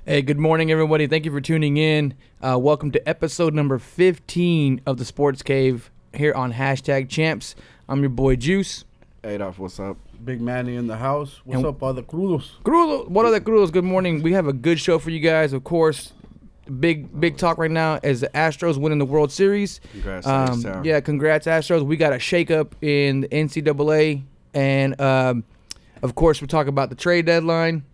Hey, good morning, everybody. Thank you for tuning in. Welcome to episode number 15 of the Sports Cave here on #Champs. I'm your boy Juice. Adolf, what's up? Big Manny in the house. What's up, other crudos? What other crudos? Good morning. We have a good show for you guys. Of course, big talk right now is the Astros winning the World Series. Congrats, congrats, Astros. We got a shakeup in the NCAA, and of course, we'll talk about the trade deadline,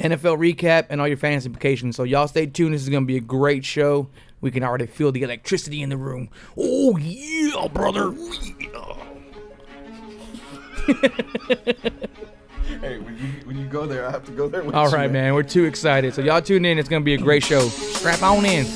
NFL recap, and all your fantasy implications. So y'all stay tuned. This is going to be a great show. We can already feel the electricity in the room. Oh, yeah, brother. Hey, when you go there, I have to go there with you. All right, man. We're too excited. So y'all tune in. It's going to be a great show. Strap on in.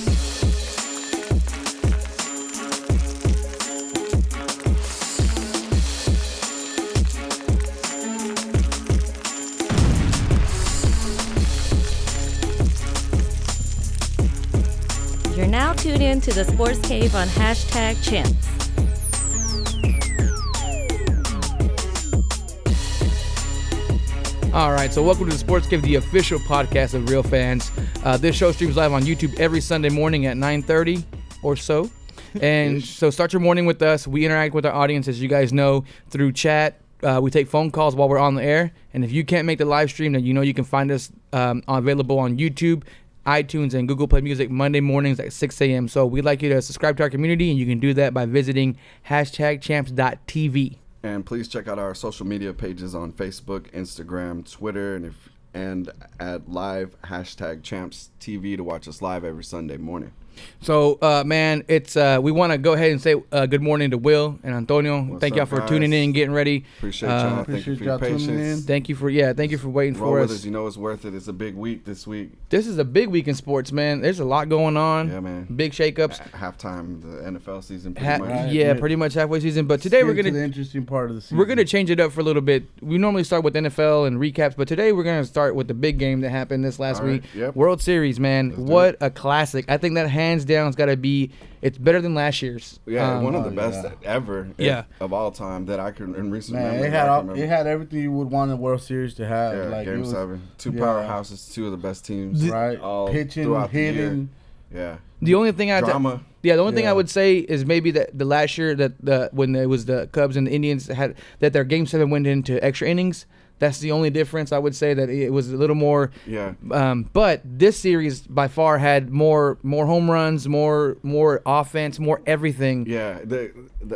You're now tuned in to the Sports Cave on #Champs. All right, so welcome to the Sports Cave, the official podcast of real fans. This show streams live on YouTube every Sunday morning at 9:30 or so. And so start your morning with us. We interact with our audience, as you guys know, through chat. We take phone calls while we're on the air. And if you can't make the live stream, then you know you can find us available on YouTube, iTunes, and Google Play Music Monday mornings at 6 a.m. So we'd like you to subscribe to our community, and you can do that by visiting #champs.tv. And please check out our social media pages on Facebook, Instagram, Twitter, and at live #ChampsTV to watch us live every Sunday morning. So, man, it's we want to go ahead and say good morning to Will and Antonio. Thank y'all for tuning in and getting ready. Appreciate y'all. Thank you for your patience. Thank you for waiting Roll for with us. You know it's worth it. It's a big week this week. This is a big week in sports, man. There's a lot going on. Yeah, man. Big shakeups. Halftime, the NFL season pretty much. Yeah, pretty much halfway season. But today we're to the gonna interesting part of the season. we're gonna change it up for a little bit. We normally start with NFL and recaps, but today we're gonna start with the big game that happened this last week. Yep. World Series, man. Let's do What it. a classic! I think that hands down has got to be. It's better than last year's. Yeah, one of the best ever of all time that I can in recent memory. It had everything you would want a World Series to have. Yeah, like Game 7. Two powerhouses, two of the best teams. Right. Pitching, hitting. Yeah. The only thing Drama. the only thing I would say is maybe that the last year that when it was the Cubs and the Indians had that their Game 7 went into extra innings. That's the only difference. I would say that it was a little more. Yeah. But this series by far had more home runs, more offense, more everything. Yeah.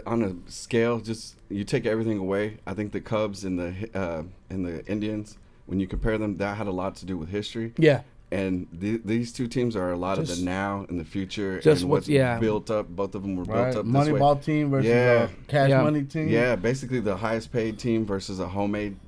On a scale, just you take everything away. I think the Cubs and the Indians, when you compare them, that had a lot to do with history. Yeah. And these two teams are a lot of the now and the future. Just and what's built up. Both of them were built up this way. Moneyball team versus a cash money team. Yeah, basically the highest paid team versus a homemade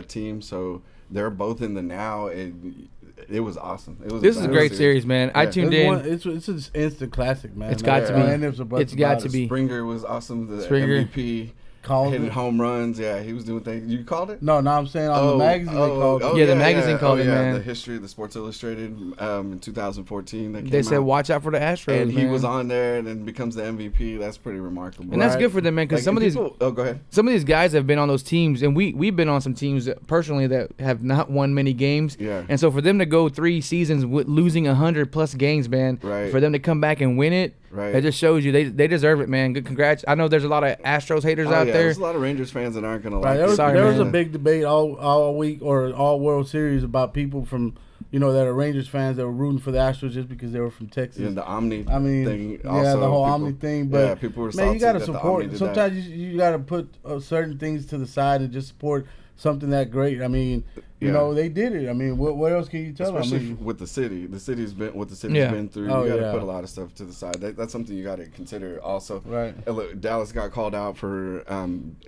team. So they're both in the now. It was awesome. This is a great series, man. I tuned in. It's an instant classic, man. It's got to be. It's got to be. Springer was awesome. The Springer. MVP. Called hitting it. home runs. Yeah, he was doing things. You called it? No, I'm saying on the magazine they called it. The magazine called it, man. The history of the Sports Illustrated in 2014. They said, watch out for the Astros, and he was on there and then becomes the MVP. That's pretty remarkable. And that's good for them, man, because some of these go ahead. Some of these guys have been on those teams, and we've been on some teams personally that have not won many games. Yeah. And so for them to go 3 seasons with losing 100+ games, man, for them to come back and win it, it just shows you they deserve it, man. Good congrats. I know there's a lot of Astros haters out there. There's a lot of Rangers fans that aren't going to like it. There was a big debate all week or all World Series about people from, that are Rangers fans that were rooting for the Astros just because they were from Texas. Yeah, the Omni thing. Also, the whole Omni thing. But, people were man, you got to support. Sometimes you got to put certain things to the side and just support something that great. I mean, they did it. I mean, what else can you tell them? Especially with the city. The city's been been through. You got to put a lot of stuff to the side. That's something you got to consider also. Right. Look, Dallas got called out for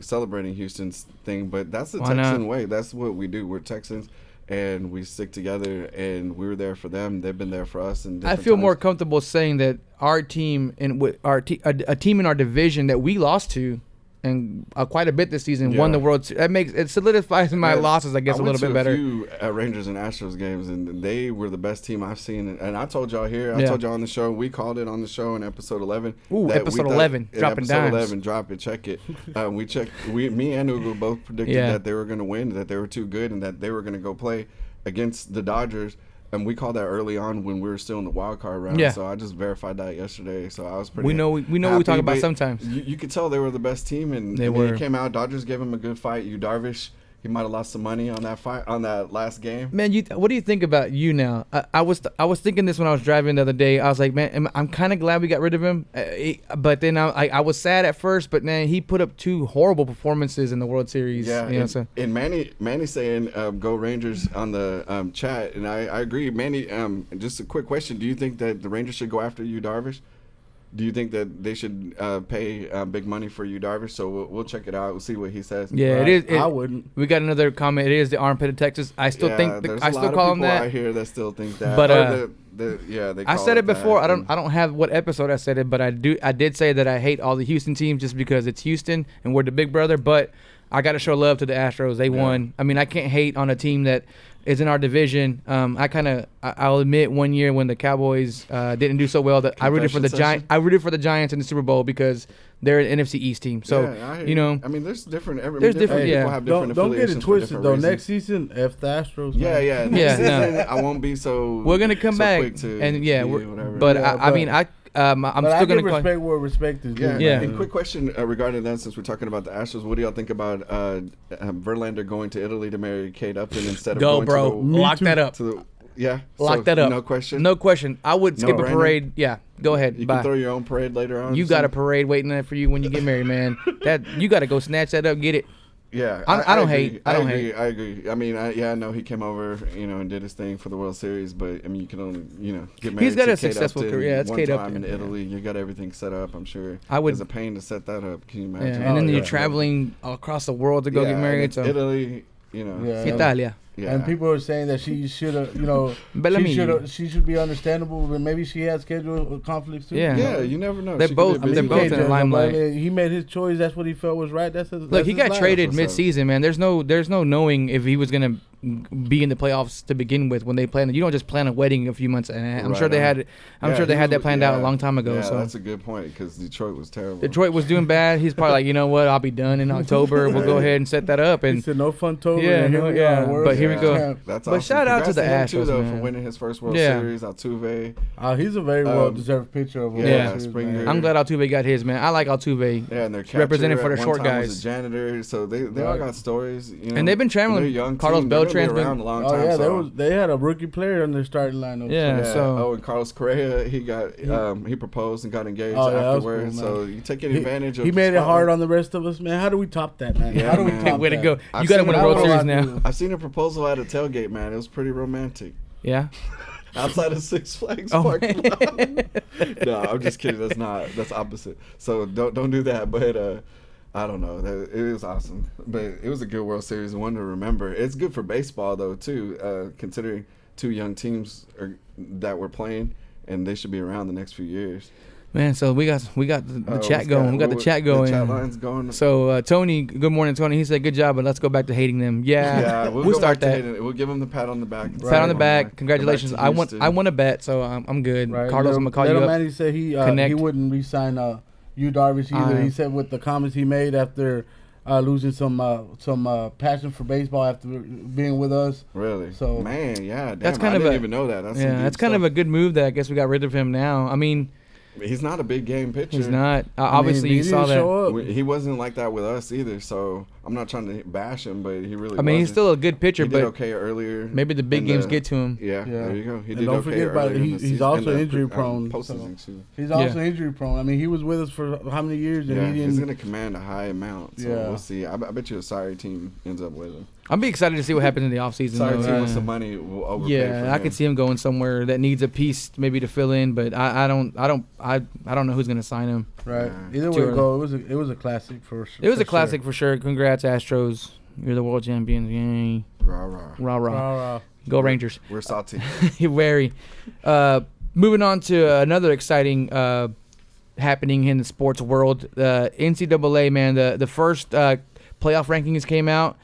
celebrating Houston's thing, but that's the Texan way. That's what we do. We're Texans. And we stick together, and we were there for them. They've been there for us. And I feel more comfortable saying that our team and a team in our division that we lost to, and quite a bit this season, won the World Series. It solidifies my losses, I guess, a little bit better. I went to a few Rangers and Astros games, and they were the best team I've seen. And I told y'all here, I told y'all on the show, we called it on the show in episode 11. Ooh, episode 11, dropping dimes. Episode 11, drop it, check it. Me and Ugo both predicted that they were going to win, that they were too good, and that they were going to go play against the Dodgers we called that early on when we were still in the wild card round. Yeah. So I just verified that yesterday. So I was pretty. We know what we talk about sometimes. You could tell they were the best team, and they came out. Dodgers gave him a good fight. Darvish. He might have lost some money on that fight on that last game. Man, what do you think about you now? I was thinking this when I was driving the other day. I was like, man, I'm kind of glad we got rid of him. But then I was sad at first. But man, he put up 2 horrible performances in the World Series. Yeah, you know, and Manny saying go Rangers on the chat, and I agree. Manny, just a quick question: do you think that the Rangers should go after you, Darvish? Do you think that they should pay big money for you, Darvish? So we'll check it out. We'll see what he says. Yeah, it is. I wouldn't. We got another comment. It is the armpit of Texas. I still think. I still call him that. I hear that still think that. But they I said it before. I don't have what episode I said it, but I did say that I hate all the Houston teams just because it's Houston and we're the big brother. But I got to show love to the Astros. They won. I mean, I can't hate on a team that is in our division. I'll admit one year when the Cowboys didn't do so well that I rooted for the Giants. I rooted for the Giants in the Super Bowl because they're an NFC East team. So I mean, there's different. People have different don't get it twisted though. Reasons. Next season, F the Astros. Yeah. Next season, I won't be so. We're gonna come back I'm still gonna respect where respect is due. Yeah. And quick question regarding that, since we're talking about the Astros, what do y'all think about Verlander going to Italy to marry Kate Upton instead of going bro. to Lock that up. Lock that up. No question. No question. I would skip a parade. Yeah, go ahead. You can throw your own parade later on. You got a parade waiting there for you when you get married, man. That you got to go snatch that up, get it. Yeah, I don't hate. I agree. I mean, I know he came over, and did his thing for the World Series, but I mean, you can only, get married. He's got to a successful career. Yeah, it's Kate Upton. One time in Italy, you got everything set up. I'm sure. It's a pain to set that up. Can you imagine? Yeah, and then you're traveling across the world to go get married. So Italy, Italia. Yeah. And people are saying that she should have, she should be understandable, but maybe she had schedule conflicts too. Yeah, you never know. They're both in the limelight. He made his choice. That's what he felt was right. He got traded mid-season, man. There's no knowing if he was gonna be in the playoffs to begin with when they plan. You don't just plan a wedding a few months. And I'm sure they had that planned out a long time ago. Yeah, so that's a good point because Detroit was terrible. Detroit was doing bad. He's probably like, you know what? I'll be done in October. We'll go ahead and set that up. And he said no fun tober. But here we go. That's but awesome. shout out to the Astros, though, for winning his first World Series. Altuve. He's a very well-deserved pitcher of Springer. I'm glad Altuve got his, man. I like Altuve. Yeah, and their representing for the short guys. Was a janitor, so they all got stories. And they've been traveling. Carlos Beltran's been around a long time. They had a rookie player in their starting lineup. And Carlos Correa, he got he proposed and got engaged afterwards. Cool, so you taking advantage of. He made it hard on the rest of us, man. How do we top that, man? Yeah, how do we top that? Way to go! You got to win a World Series now. I've seen a proposal at a tailgate, man. It was pretty romantic. Yeah. Outside of Six Flags parking lot. No, I'm just kidding. That's opposite. So don't do that. But I don't know. It was awesome. But it was a good World Series and one to remember. It's good for baseball though too, considering 2 young teams that were playing, and they should be around the next few years. Man, so we got the chat going. We got the chat going. The chat line's going. So Tony, good morning, Tony. He said, "Good job, but let's go back to hating them." Yeah, we'll start that. We'll give him the pat on the back. Pat on the back. Congratulations. I won a bet, so I'm good. Right. Carlos, I'm gonna call you up. Manny said he wouldn't re-sign Yu Darvish either. He said with the comments he made after losing some passion for baseball after being with us. Really? So man, yeah. Damn, that's kind I of didn't even know that. That's kind of a good move that I guess we got rid of him now. I mean. He's not a big game pitcher. He's not. Obviously, you saw that. He wasn't like that with us either. So I'm not trying to bash him, but he really. I mean, he's still a good pitcher, he but did okay earlier. Maybe the big games get to him. Yeah, there you go. He did don't okay forget about he's also injury prone. He's also injury prone. I mean, he was with us for how many years? And he's going to command a high amount. So we'll see. I bet you a sorry team ends up with him. I'll be excited to see what happens in the offseason. Sorry team with some money will overpay for him. I could see him going somewhere that needs a piece maybe to fill in, but I don't know who's going to sign him. Right. Either way it goes, it was a classic for sure. It was a classic for sure. Congrats, Astros. You're the world champions. Yay. Rah, rah. Rah, rah. Rah, rah. Go Rangers. We're salty. Very. Moving on to another exciting happening in the sports world. NCAA, man, the first playoff rankings came out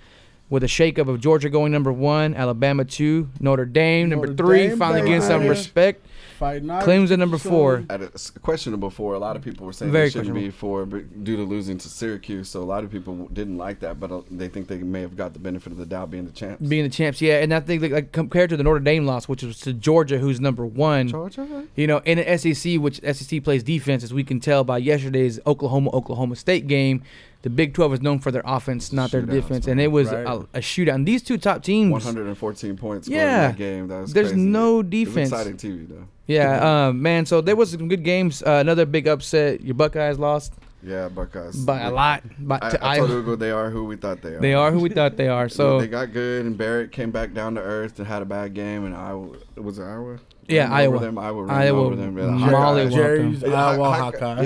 with a shakeup of Georgia going number 1, Alabama 2, Notre Dame number 3, finally getting some respect. Fighting Clemson number 4. At a questionable 4. A lot of people were saying Very they shouldn't be 4 due to losing to Syracuse. So a lot of people didn't like that, but they think they may have got the benefit of the doubt being the champs. Being the champs, yeah. And I think like compared to the Notre Dame loss, which was to Georgia, who's number 1. Georgia? You know, in the SEC, which SEC plays defense, as we can tell by yesterday's Oklahoma State game. The Big 12 is known for their offense, not their defense, and it was a shootout. And these two top teams, 114 points scored in that game. That was there's crazy. no defense. It was exciting TV though. Yeah, man. So there was some good games. Another big upset. Your Buckeyes lost. Yeah, Buckeyes. By a lot. I told Ugo they are who we thought they are. They are who we thought they are. So they got good, and Barrett came back down to earth and had a bad game. And Iowa, was it Iowa? Yeah, Iowa. Iowa. Jerry's Iowa Hawkeyes.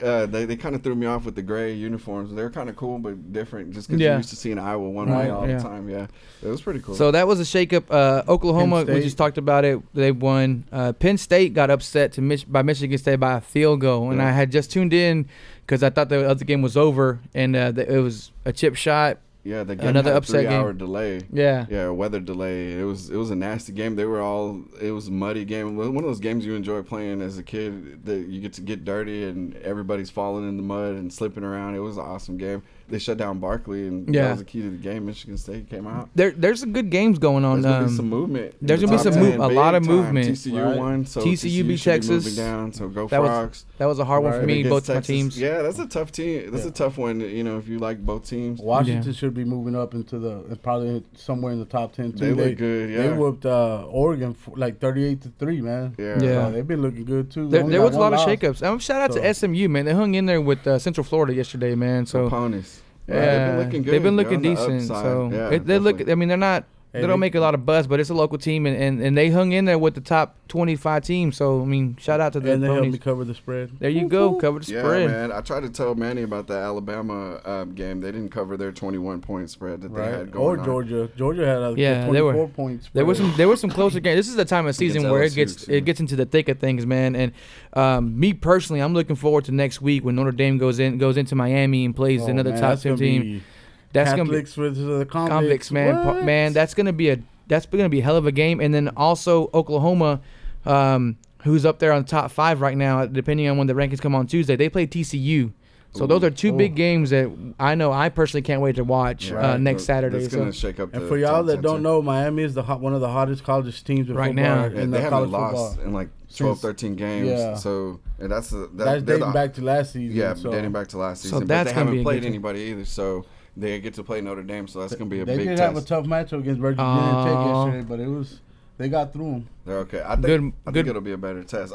Yeah, they kind of threw me off with the gray uniforms. They were kind of cool, but different just because you're used to seeing Iowa one way all the time. Yeah, it was pretty cool. So that was a shakeup. Oklahoma, we just talked about it. They won. Penn State got upset by Michigan State by a field goal. And I had just tuned in because I thought the other game was over, and it was a chip shot. Yeah, the game another had upset 3-hour delay. Yeah, a weather delay. It was a nasty game. It was a muddy game. One of those games you enjoy playing as a kid. That you get to get dirty and everybody's falling in the mud and slipping around. It was an awesome game. They shut down Barkley, and that was the key to the game. Michigan State came out. There's some good games going on. There's gonna be some movement. There's gonna be a lot of movement. TCU won, so TCU beat Texas. Down, so go Frogs. That was a hard one for me. Both my teams. Yeah, that's a tough team. That's a tough one. You know, if you like both teams. Washington should be moving up into probably somewhere in the top 10 too. They look good. Yeah, they whooped Oregon like 38-3, man. Yeah. So they've been looking good too. There was a lot of shakeups. Shout out to SMU, man. They hung in there with Central Florida yesterday, man. So ponies. Yeah, they've been looking good. They've been looking decent. So they look. I mean, they're not. They don't make a lot of buzz, but it's a local team, and they hung in there with the top 25 teams. So, I mean, shout out to them. And they helped me cover the spread. There you go, cover the spread. Yeah, man. I tried to tell Manny about the Alabama game. They didn't cover their 21-point spread that they had going on. Or Georgia. Georgia had a 24-point spread. There were some closer games. This is the time of season where it gets into the thick of things, man. And me personally, I'm looking forward to next week when Notre Dame goes into Miami and plays another top 10 team. That's Catholics versus the convicts, man. Man, that's gonna be a hell of a game. And then also Oklahoma, who's up there on the top 5 right now, depending on when the rankings come on Tuesday. They play TCU. So those are two big games that I know I personally can't wait to watch next Saturday. It's going to shake up. And for y'all that don't know, Miami is one of the hottest college teams right now. And they haven't lost in like 12, 13 games. Yeah. So and that's dating back to last season. Yeah, dating back to last season. So but they haven't played anybody either. So they get to play Notre Dame, so that's going to be a big test. They did have a tough matchup against Virginia Tech yesterday, but they got through them. They're okay. I think it'll be a better test.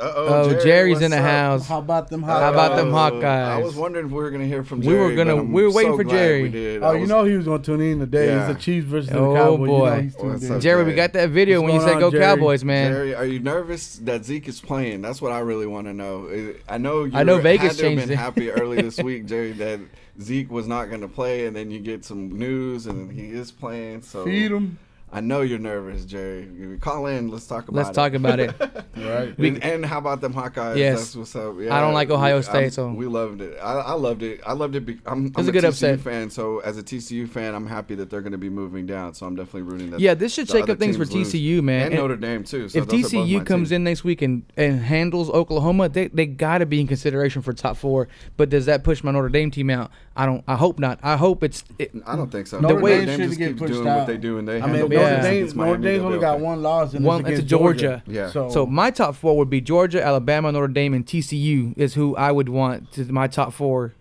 Jerry's in the house. How about them Hawkeyes? I was wondering if we were going to hear from Jerry. We were waiting for Jerry. We did. You know he was going to tune in today. It's the Chiefs versus the Cowboys. Boy. Jerry, we got that video when you said go Cowboys, man. Jerry, are you nervous that Zeke is playing? That's what I really want to know. I know Vegas had to have changed been happy early this week, Jerry, that Zeke was not going to play, and then you get some news, and he is playing. So feed him. I know you're nervous, Jerry. Call in. Let's talk about it. Let's talk about it. Right. And how about them Hawkeyes? Yes. That's what's up. Yeah, I don't like Ohio State, so we loved it. I loved it. I'm a good TCU fan, so as a TCU fan, I'm happy that they're going to be moving down. So I'm definitely rooting that. Yeah, this should shake up things for TCU, man. And Notre Dame too. So if TCU comes in next week and handles Oklahoma, they got to be in consideration for top 4. But does that push my Notre Dame team out? I hope not. I hope it's. I don't think so. Notre Dame just keeps doing what they do, and they. Notre Dame's only got one loss, and it's against Georgia. Yeah. So my top 4 would be Georgia, Alabama, Notre Dame, and TCU is who I would want to my top 4.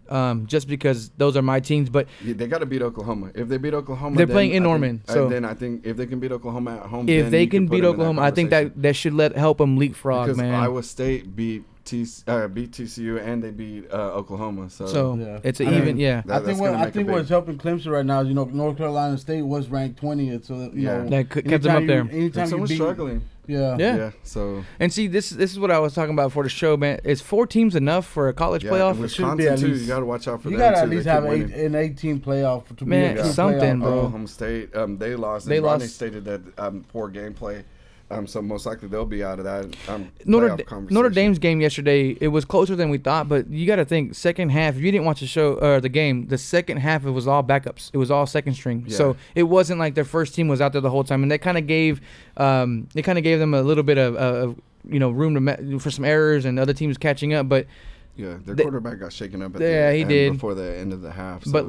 Just because those are my teams, but they got to beat Oklahoma. If they beat Oklahoma, they're playing in Norman. Then I think if they can beat Oklahoma at home, if they can beat Oklahoma, I think that should help them leapfrog, because man. Iowa State beat TCU and they beat Oklahoma. So it's an even. Yeah, I think what's helping Clemson right now is North Carolina State was ranked 20th, so that kept them up there. Anytime someone's struggling. Yeah. So and see, this is what I was talking about for the show, man. Is 4 teams enough for a college playoff? Wisconsin too. You got to watch out for them. You got to at least have an 18 playoff to be a something, bro. Oklahoma State, they lost. They stated that poor gameplay. So most likely they'll be out of that Notre Dame's game yesterday, it was closer than we thought, but you got to think second half. If you didn't watch the show or the game, the second half it was all backups. It was all second string. Yeah. So it wasn't like their first team was out there the whole time, and they kind of gave them a little bit of room for some errors and other teams catching up. But yeah, their quarterback got shaken up at the end before the end of the half. So. But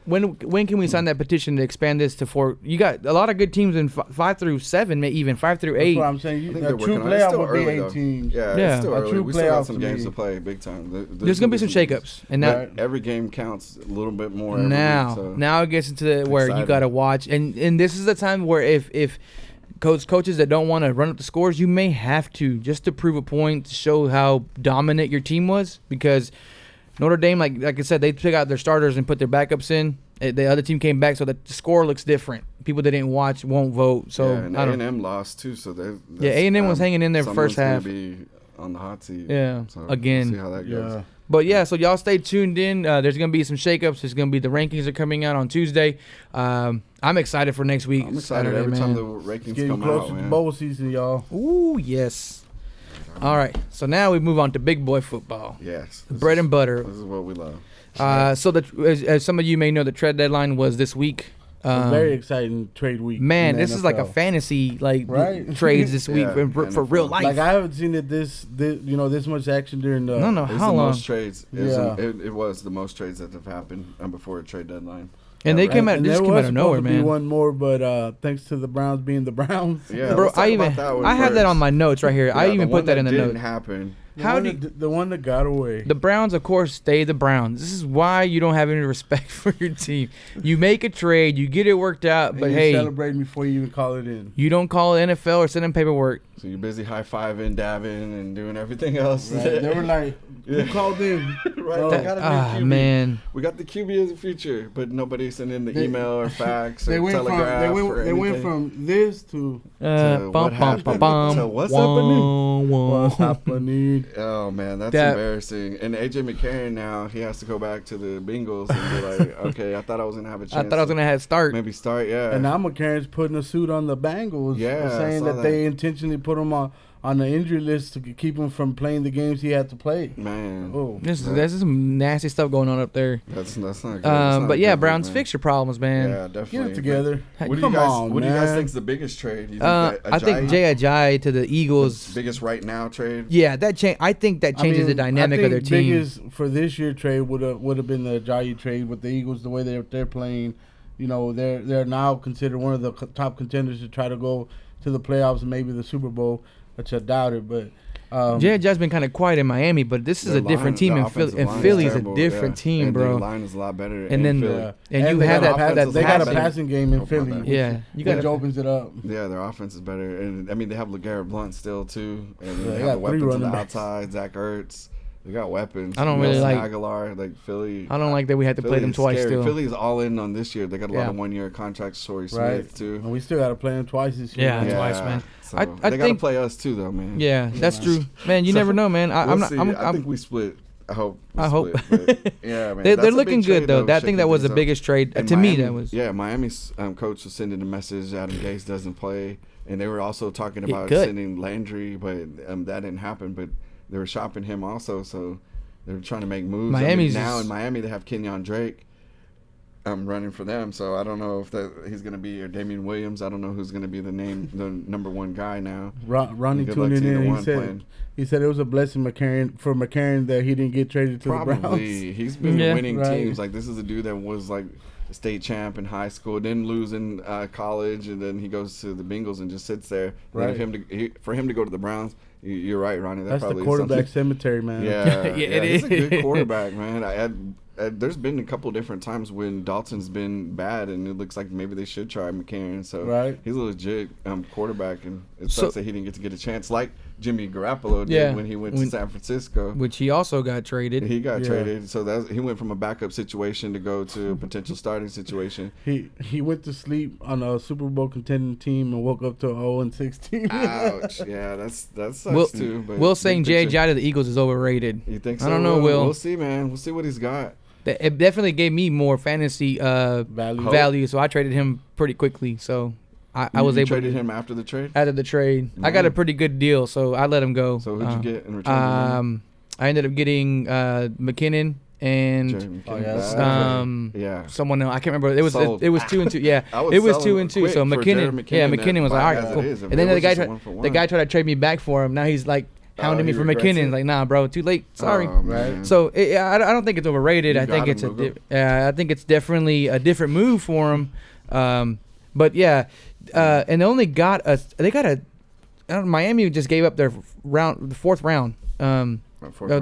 when can we sign that petition to expand this to 4? You got a lot of good teams in 5 through 7, maybe even 5 through 8. That's what I'm saying. A true playoff would be 8 teams. Yeah, yeah. It's still early. True We still got some playoff games to to play big time. There's going to be some shakeups. And now, every game counts a little bit more. Now it gets into where you got to watch. And this is the time where if coaches that don't want to run up the scores, you may have to just to prove a point, to show how dominant your team was. Because Notre Dame, like I said, they took out their starters and put their backups in. The other team came back, so the score looks different. People that didn't watch won't vote. So and A&M lost too. So A&M was hanging in there first half. Be on the hot seat. Yeah, so again. We'll see how that goes. Yeah. But yeah, so y'all stay tuned in. There's gonna be some shakeups. There's gonna be the rankings are coming out on Tuesday. I'm excited for next week. I'm excited every time the rankings come closer out, man. to bowl season, y'all. Ooh, yes. All right, so now we move on to big boy football. Yes. Bread and butter. This is what we love. So as some of you may know, the trade deadline was this week. Very exciting trade week. Man, this is like a fantasy trades this week for real life. Like I haven't seen it this much action during the. No, how long? Most trades. Yeah. It was the most trades that have happened before a trade deadline. And they came out. This came out of nowhere, man. Be one more, but thanks to the Browns being the Browns. Yeah, bro. I have that on my notes right here. Yeah, I even put that in the notes. Didn't happen. The one that got away. The Browns, of course, stay the Browns. This is why you don't have any respect for your team. You make a trade, you get it worked out, but hey, celebrating before you even call it in. You don't call NFL or send in paperwork. So you're busy high-fiving, dabbing, and doing everything else. Right. They were like, "Who called in?" Right? They got a new QB. Man, we got the QB as a future, but nobody sent in the email or fax or telegraph. They went from this to what happened. So what's happening? What's happening? Oh man, that's embarrassing. And AJ McCarron now he has to go back to the Bengals and be like, okay, I thought I was gonna have a chance. I thought I was gonna have start. Maybe start, yeah. And now McCarron's putting a suit on the Bengals, saying that they intentionally put him on the injury list to keep him from playing the games he had to play. Man, there's some nasty stuff going on up there. That's not good. But yeah, Browns fix your problems, man. Yeah, definitely. Get it together. What do you guys think is the biggest trade? I think Jay Ajayi to the Eagles. The biggest right now trade. Yeah, I think that changes the dynamic of their team. Biggest for this year trade would have been the Ajayi trade with the Eagles. The way they're playing, they're now considered one of the top contenders to try to go to the playoffs and maybe the Super Bowl. Which I doubt it, but Jay Ajayi's been kind of quiet in Miami, but this is a different team, and Philly's a different team, bro. Their line is a lot better. And then Philly. you have that. They got a passing game in Philly. Yeah, which opens it up. Yeah, their offense is better, and I mean they have LeGarrette Blount still too, and they have got the weapons on the outside. Zach Ertz. They got weapons. I don't really like Aguilar, Philly. I don't like that we had to play them twice. Still, Philly's all in on this year. They got a lot of 1-year contracts. Torrey Smith too. And we still got to play them twice this year. Yeah, twice, man. So they got to play us too, though, man. Yeah, that's true, man. You never know, man. I think we split. I hope. But yeah, man. They're looking good though. I think that was the biggest trade to me. That was. Yeah, Miami's coach was sending a message. Adam Gase doesn't play, and they were also talking about sending Landry, but that didn't happen. But they were shopping him also, so. They're trying to make moves. Now in Miami they have Kenyon Drake running for them, so I don't know if he's going to be or Damian Williams. I don't know who's going to be the number one guy now. Ronnie tuning in. He said it was a blessing for McCarron that he didn't get traded to the Browns. Probably. He's been winning teams. Like this is a dude that was like a state champ in high school, didn't lose in college, and then he goes to the Bengals and just sits there. Right. For him to go to the Browns. You're right, Ronnie. That's probably the quarterback cemetery, man. Yeah, it is. He's a good quarterback, man. There's been a couple different times when Dalton's been bad, and it looks like maybe they should try McCarron. So he's a legit quarterback, and it sucks that he didn't get a chance like Jimmy Garoppolo did when he went to San Francisco. Which he also got traded. He got traded, so he went from a backup situation to go to a potential starting situation. He went to sleep on a Super Bowl contending team and woke up to 0-6 team. Ouch! Yeah, that sucks too. But Will saying Jay Ajayi to the Eagles is overrated. You think so? I don't know, Will. We'll see, man. We'll see what he's got. It definitely gave me more fantasy value, so I traded him pretty quickly. So I was able to traded him after the trade. After the trade, I got a pretty good deal, so I let him go. So who'd you get in return? I ended up getting McKinnon and Jerry yeah. someone else. I can't remember. It was Sold. it was 2 and 2. Yeah, I was it was selling 2 and 2. quick So for Jerry McKinnon was like, all right, as cool. it is. And then It the guy was just a 1-for-1. tried to trade me back for him. Now he's like hounding me he for regrets McKinnon. it? Like, nah, bro, too late. Sorry. Oh, man. So I don't think it's overrated. You I think got it's him, I think it's definitely a different move for him. But yeah, and they only got Miami just gave up their the 4th round.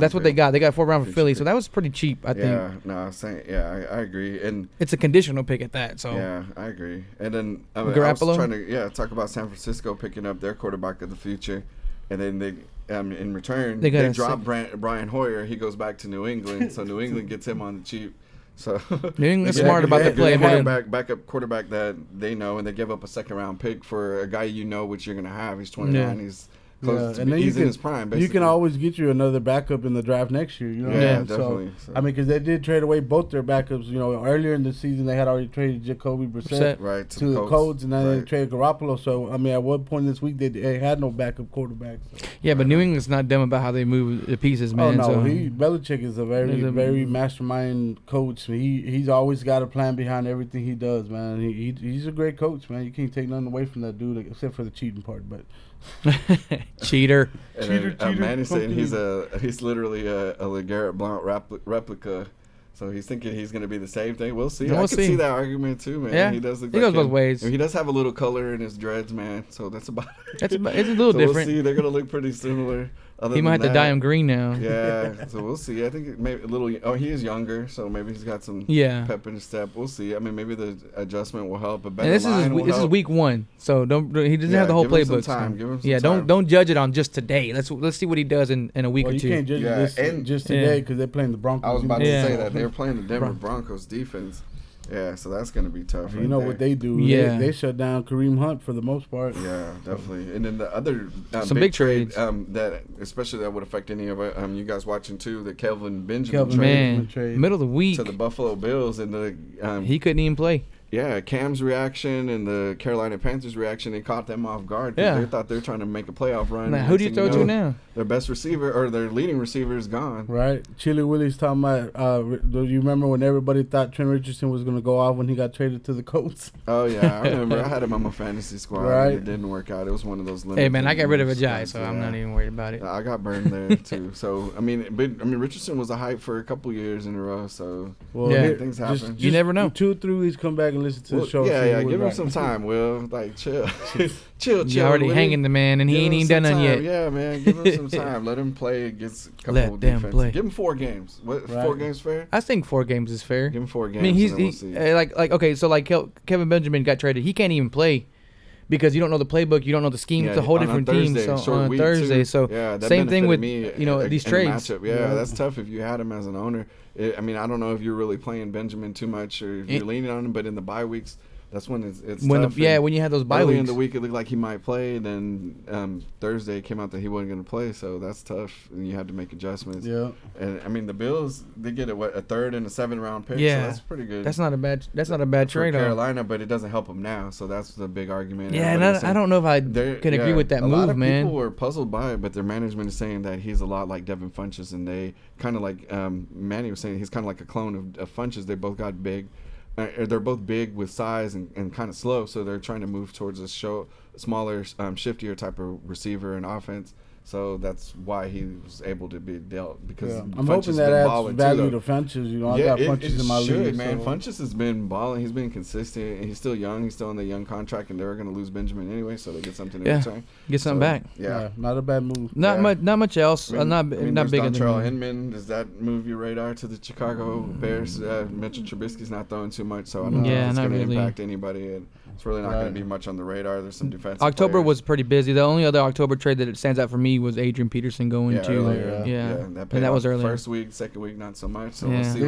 That's what they got. They got 4th round for Philly, so that was pretty cheap, I think. Yeah, no, I'm saying, I agree, and it's a conditional pick at that. So yeah, I agree. And then I was Garoppolo? trying to talk about San Francisco picking up their quarterback of the future, and then they in return they drop Brian Hoyer. He goes back to New England, so New England gets him on the cheap. So New England's smart about the play, man. Backup quarterback that they know, and they give up a 2nd round pick for a guy which you're gonna have. He's 29. Yeah. He's close to and then he's in his prime. Basically. You can always get you another backup in the draft next year. You know what I mean? Definitely. So, I mean, because they did trade away both their backups. You know, earlier in the season they had already traded Jacoby Brissett to the Colts, and then they traded Garoppolo. So I mean, at one point this week they had no backup quarterback. So. Yeah, but New England's not dumb about how they move the pieces, man. Oh no, so. Belichick is a very mastermind coach. He's always got a plan behind everything he does, man. He's a great coach, man. You can't take nothing away from that dude except for the cheating part, but. Cheater. Cheater. Manny saying he's literally a LeGarrette Blount replica. So he's thinking he's going to be the same thing. We'll see. I can see that argument too, man. Yeah. He does look goes both ways. He does have a little color in his dreads, man. So that's about it. It's a little different. We'll see. They're going to look pretty similar. He might have to dye him green now. Yeah, so we'll see. I think maybe a little. Oh, he is younger, so maybe he's got some pep in his step. We'll see. I mean, maybe the adjustment will help. A better line will help. This is week 1, so he doesn't have the whole playbook. Give him some time. Give him some time. Don't judge it on just today. Let's see what he does in a week or 2. You can't judge this just today because they're playing the Broncos. I was about to say that they're playing the Denver Broncos defense. Yeah, so that's going to be tough. You know what they do? Yeah, they shut down Kareem Hunt for the most part. Yeah, definitely. And then the other some big trades that especially that would affect any of it. You guys watching too the Kelvin Benjamin trade middle of the week to the Buffalo Bills, and the he couldn't even play. Yeah, Cam's reaction and the Carolina Panthers reaction, they caught them off guard because they thought they were trying to make a playoff run. Now, who do you throw to now? Their best receiver or their leading receiver is gone. Right. Chili Willie's talking about, do you remember when everybody thought Trent Richardson was going to go off when he got traded to the Colts? Oh, yeah. I remember. I had him on my fantasy squad. Right. And it didn't work out. It was one of those limited. Hey, man, I got rid of Ajayi, so I'm not even worried about it. I got burned there, too. So, I mean, Richardson was a hype for a couple years in a row, so things happen. You never know. 2-3 weeks, come back and listen to the show. Yeah, give him some time, Will. Like, chill. chill. You're already hanging the man, and he ain't even done nothing yet. Yeah, man, give him some time. Let him play against a couple of defenses. Play. Give him 4 games. 4 games fair? I think 4 games is fair. Give him 4 games. I mean, Kevin Benjamin got traded. He can't even play because you don't know the playbook, you don't know the scheme. It's a whole different team. So on Thursday, same thing with these trades. That's tough if you had him as an owner. I mean, I don't know if you're really playing Benjamin too much or if you're leaning on him, but in the bye weeks. That's when it's tough. When you had those bye weeks. Early in the week, it looked like he might play. Then Thursday came out that he wasn't going to play, so that's tough. And you had to make adjustments. Yeah. And I mean, the Bills, they get a 3rd and a 7th round pick. Yeah, so that's pretty good. That's not a bad trade. For Carolina, but it doesn't help them now. So that's the big argument. Yeah, and I don't know if I can agree with that move, man. A lot of people were puzzled by it, but their management is saying that he's a lot like Devin Funchess, and they kind of like Manny was saying, he's kind of like a clone of Funchess. They both got big. They're both big with size and kind of slow, so they're trying to move towards a smaller, shiftier type of receiver and offense. So that's why he was able to be dealt because I'm hoping that adds value to Funchess. I got Funchess in my league. Man, Funchess has been balling. He's been consistent, and he's still young. He's still on the young contract, and they're going to lose Benjamin anyway, so they get something in return. Get something back. Yeah, not a bad move. Not much else. Not bigger than Dontrell Inman. Does that move your radar to the Chicago Bears? Mitchell Trubisky's not throwing too much, so I don't know if it's going to impact anybody. And it's really not going to be much on the radar. There's some defensive October players. Was pretty busy. The only other October trade that stands out for me was Adrian Peterson going to and that was earlier. First week, second week, not so much. So we'll see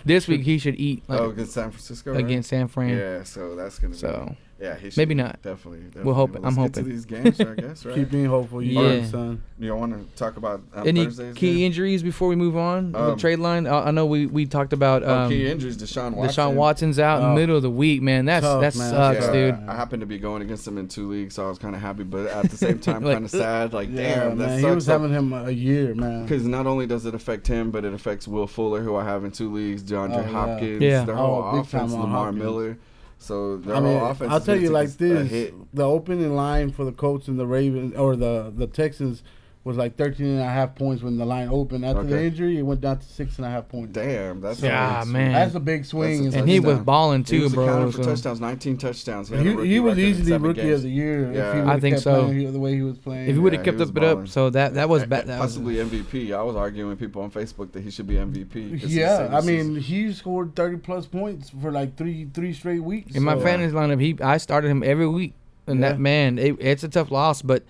this week he should eat against San Francisco. Against San Fran. Yeah, so that's gonna Yeah, he should. Maybe not. Definitely. We'll hope. Let's I'm get hoping. to these games, I guess, right? Keep being hopeful. You Yeah. learn, son. You want to talk about Any Thursday's key game? injuries before we move on? The trade line. I know we talked about key injuries. Deshaun Watson. Deshaun Watson's out in the middle of the week, man. That Tough, sucks, man. dude. I happened to be going against him in 2 leagues, so I was kind of happy, but at the same time, Like, kind of sad. Like, Yeah, damn, that man. sucks. He was having him a year, man. Because not only does it affect him, but it affects Will Fuller, who I have in 2 leagues, DeAndre yeah. Hopkins, Yeah. their whole big time offense, on Lamar Hopkins. Miller. So their I mean, whole offense. I'll is tell gonna you take like a this: hit. the opening line for the Colts and the Ravens, or the Texans, was like 13.5 points when the line opened. After the Okay. injury, it went down to 6.5 points. Damn, that's Yeah, a big man. That's a big swing. That's a And he was touchdown. balling He too, was bro. accounted for so- touchdowns, 19 touchdowns. had a He rookie was record in easily 7 rookie games. of the year Yeah. if he I would've think kept so. playing the way he was playing. If he would have Yeah, kept he was up it up, balling. so that was bad. That was, Possibly MVP. I was arguing with people on Facebook that he should be MVP. 'cause he's Yeah, saved I the mean, season. he scored 30+ points for like three straight weeks. in my so- fantasy lineup, I started him every week, and Yeah. that man, it's a tough loss, but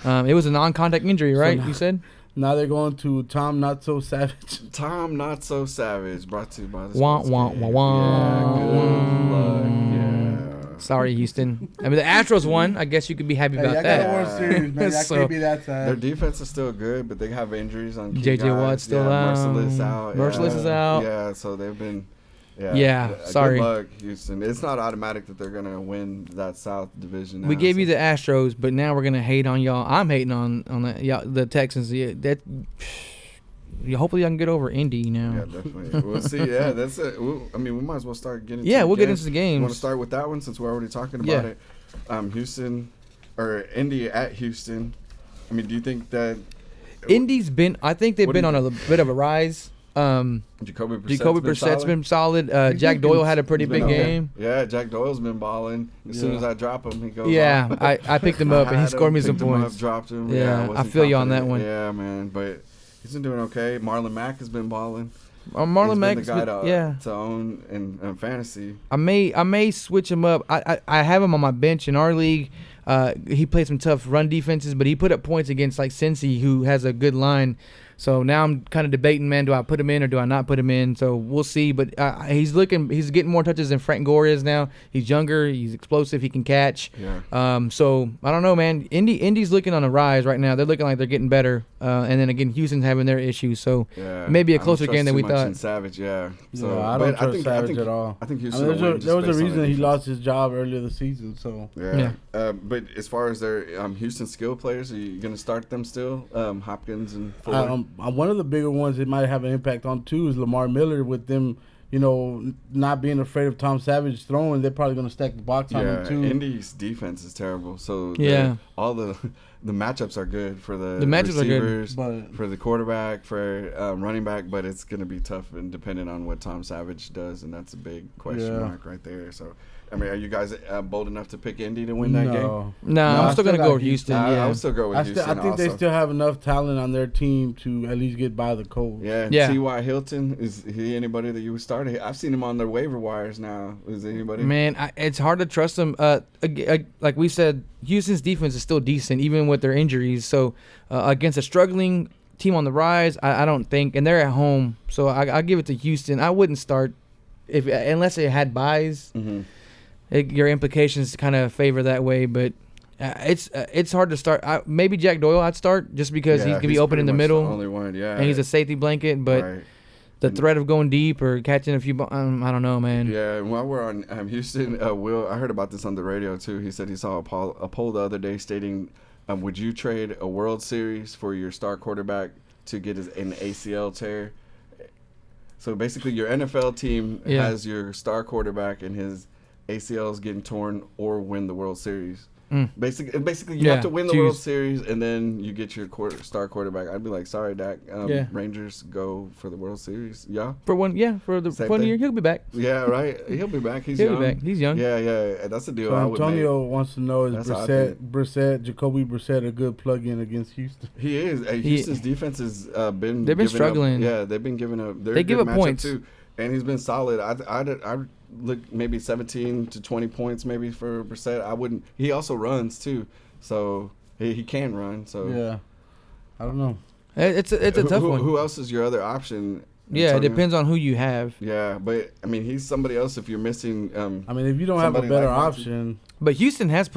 it was a non-contact injury, right? now- You said Now they're going to Tom Not So Savage. Tom Not So Savage, brought to you by the Wah, Sports wah, Cave. wah, wah. Yeah, good luck. Yeah. sorry, Houston. I mean, the Astros won. I guess you could be happy Hey, about I got a that. World Series, man. I So- can't be that Their sad. defense is still good, but they have injuries on key J.J. guys. Watt's still out. Merciless out. Merciless is out. Yeah, so they've been. Yeah, sorry. Good luck, Houston. It's not automatic that they're gonna win that South division. We now, gave so- you the Astros, but now we're gonna hate on y'all. I'm hating on the Texans. Yeah, hopefully I can get over Indy now. Yeah, definitely. We'll see. Yeah, that's it. I mean, we might as well start getting. Yeah, to we'll the get games. into the You want games. to start with that one since we're already talking Yeah. about it? Houston, or Indy at Houston. I mean, do you think that Indy's been. I think they've What do been you on a bit of a rise. Jacoby Brissett's been solid. Jack Doyle had a pretty He's been big okay. game. Yeah, Jack Doyle's been balling. As soon as I drop him, he goes. Yeah, off. I picked him up and he had scored him, me some picked him up, points. dropped him. Yeah, I wasn't feel you on that confident. one. Yeah, man, but he's been doing okay. Marlon Mack has been balling. Marlon He's Mack, been the guy yeah. to own in fantasy. I may switch him up. I have him on my bench in our league. He played some tough run defenses, but he put up points against like Cincy, who has a good line. So now I'm kind of debating, man, do I put him in or do I not put him in? So we'll see. But he's getting more touches than Frank Gore is now. He's younger. He's explosive. He can catch. Yeah. So I don't know, man. Indy's looking on a rise right now. They're looking like they're getting better. And then again, Houston's having their issues. So Yeah, maybe a I don't closer trust game than too we much thought. in Savage, yeah. So, Yeah, I but don't trust think, Savage at all. I think I Houston mean, will win there was a just based on reason their he defense. lost his job earlier this season. So Yeah. But as far as their Houston skill players, are you going to start them still? Hopkins and Fuller? one of the bigger ones it might have an impact on too is Lamar Miller. With them, not being afraid of Tom Savage throwing, they're probably going to stack the box on him too. Indy's defense is terrible. So Yeah. all the matchups are good for the matchups are good, receivers, but- for the quarterback, for running back, but it's going to be tough and dependent on what Tom Savage does, and that's a big question mark right there. So, I mean, are you guys bold enough to pick Indy to win that game? No, No, I'm I still gonna still go got with Houston. I Yeah. would still go with Houston. I think they also. still have enough talent on their team to at least get by the Colts. Yeah, Yeah. T.Y. Hilton, is he anybody that you would start? I've seen him on the waiver wires now. Is anybody? Man, it's hard to trust them. Like we said, Houston's defense is still decent, even with their injuries. So against a struggling team on the rise, I don't think, and they're at home. So I give it to Houston. I wouldn't start unless it had buys. Mm-hmm. Your implications kind of favor that way, but it's hard to start. Maybe Jack Doyle I'd start just because he can be open in the middle, The only one, yeah. and he's a safety blanket. But right. the threat of going deep or catching a few, I don't know, man. Yeah, and while we're on Houston, Will, I heard about this on the radio too. He said he saw a poll the other day stating, would you trade a World Series for your star quarterback to get an ACL tear? So basically, your NFL team has your star quarterback and his ACL is getting torn or win the World Series. Basically, you have to win the World Series and then you get your star quarterback. I'd be like, sorry, Dak. Rangers go for the World Series. Yeah. For one year, he'll be back. Yeah, right. He'll be back. He'll be back. He's young. Yeah. That's the deal. So I would Antonio wants to know, is That's Jacoby Brissett a good plug-in against Houston? He is. Houston's defense has been. They've been struggling. They've been giving up. They give up points too, and he's been solid. I'd look maybe 17 to 20 points maybe for Brissett. I wouldn't. He also runs too, so he can run. So yeah, I don't know. It's a tough one. Who else is your other option Yeah, it Antonio. depends on who you have. Yeah, but I mean, he's somebody else. If you're missing, I mean, if you don't have a somebody better like Monty. option, But Houston has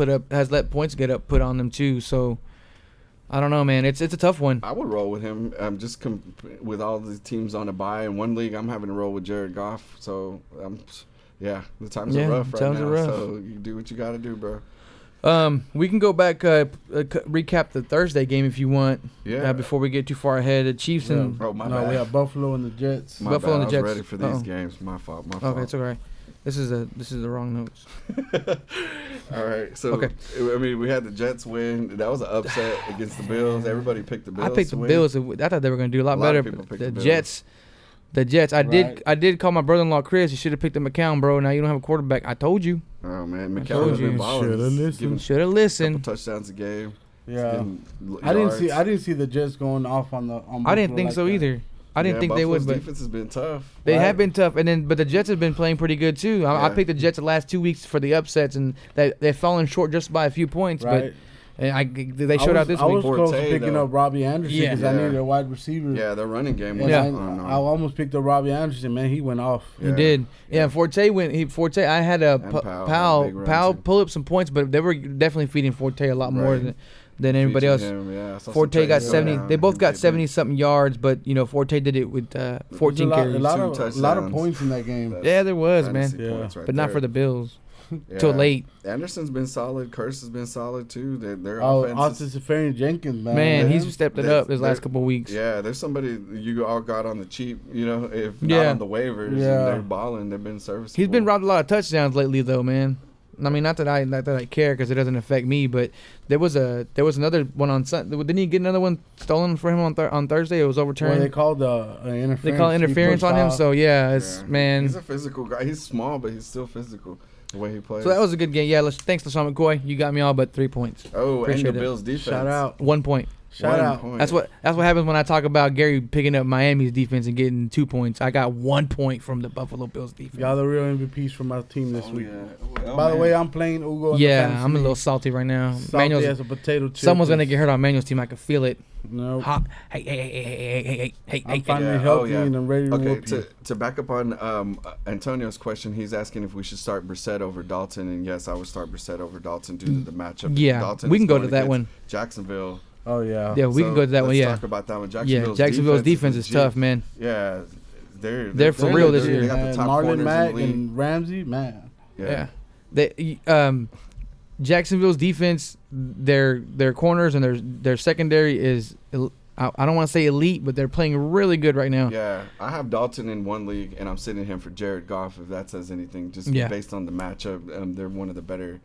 let points get put on them too. So I don't know, man. It's a tough one. I would roll with him. With all the teams on a bye in one league, I'm having to roll with Jared Goff. So yeah, the times are rough right times now. are rough. So you do what you got to do, bro. We can go back, recap the Thursday game if you want. Yeah. Before we get too far ahead, the Chiefs and Oh, my no, bad. we have Buffalo and the Jets. My Buffalo bad. and the Jets. I was ready for these Uh-oh. games. My fault. okay, it's all right. This is the wrong notes. All right. So, Okay. I mean, we had the Jets win. That was an upset against the Bills. Everybody picked the Bills. I picked the to win. Bills. I thought they were going to do a lot A lot better. of people picked The the Bills. Jets. The Jets. I Right. did call my brother-in-law Chris. You should have picked up McCown, bro. Now you don't have a quarterback. I told you. Oh, man. I told McCown's you. been balling. Shoulda He's listened. giving Should have a listened. couple touchdowns a game. Yeah, I didn't see the Jets going off on I didn't Buffalo think like so that. either. I didn't think they Buffalo's would, but defense has been tough. they Right. have been tough. But the Jets have been playing pretty good too. I Yeah. picked the Jets the last 2 weeks for the upsets, and they've fallen short just by a few points. Right. But they showed out this I week. was close to Forte, picking though. up Robbie Anderson Yeah. because I Yeah. needed a wide receiver. Yeah, their running game And was Yeah. I almost picked up Robbie Anderson. Man, he went off. He Yeah. did. Yeah, Yeah. Forte went. Forte. I had a And Powell had a big run, Powell too. pull up some points, but they were definitely feeding Forte a lot more Right. than anybody else. Forte got 70. They both got 70 something yards, but Forte did it with 14 carries. A lot Two of touchdowns. points in that game. Yeah, there was, man. Yeah. But not for the Bills. Till late. Anderson's been solid. Curse has been solid too. Their Oh, offense. Austin Safarian Jenkins, man. Man, Yeah. he's stepped it They're- up this last couple of weeks. Yeah, there's somebody you all got on the cheap. If not Yeah. on the waivers, Yeah. and they're balling. They've been serviceable. He's been robbed a lot of touchdowns lately, though, man. I mean, not that I care because it doesn't affect me, but there was another one on Sunday. Didn't he get another one stolen for him on Thursday? It was Well, overturned. they called interference. They call He interference pushed on him. off. So yeah, it's Yeah. man. He's a physical guy. He's small, but he's still physical. The way he plays. So that was a good game. Yeah, thanks LaShawn McCoy. You got me all but 3 points. Appreciate appreciate the it. Bills defense. Shout out. 1 point. Shout out. Point. That's what happens when I talk about Gary picking up Miami's defense and getting 2 points. I got 1 point from the Buffalo Bills defense. Y'all the real MVPs from my team this week. Oh, By the man. way, I'm playing Ugo. In Yeah, the fantasy I'm a little league. salty right now. Salty Manuel's, as a potato chip. someone's gonna get hurt on Manuel's team. I can feel it. No, Hot. Hey. I'm finally Yeah, healthy yeah. and I'm ready to Okay, whoop you. to back up on Antonio's question, he's asking if we should start Brissett over Dalton, and yes, I would start Brissett over Dalton due to the matchup. Yeah, Dalton we is can go going to that against one. Jacksonville. Oh yeah. Yeah, we can go to that one. Let's Yeah, talk about that one. yeah. Jacksonville's defense is legit. tough, man. Yeah, They're for real this year. They got the And top Marlon corners in Mack the league. and Ramsey, man. Yeah. They Jacksonville's defense, their corners and their secondary is I don't want to say elite, but they're playing really good right now. Yeah, I have Dalton in one league, and I'm sitting him for Jared Goff. If that says anything, just Yeah. based on the matchup, they're one of the better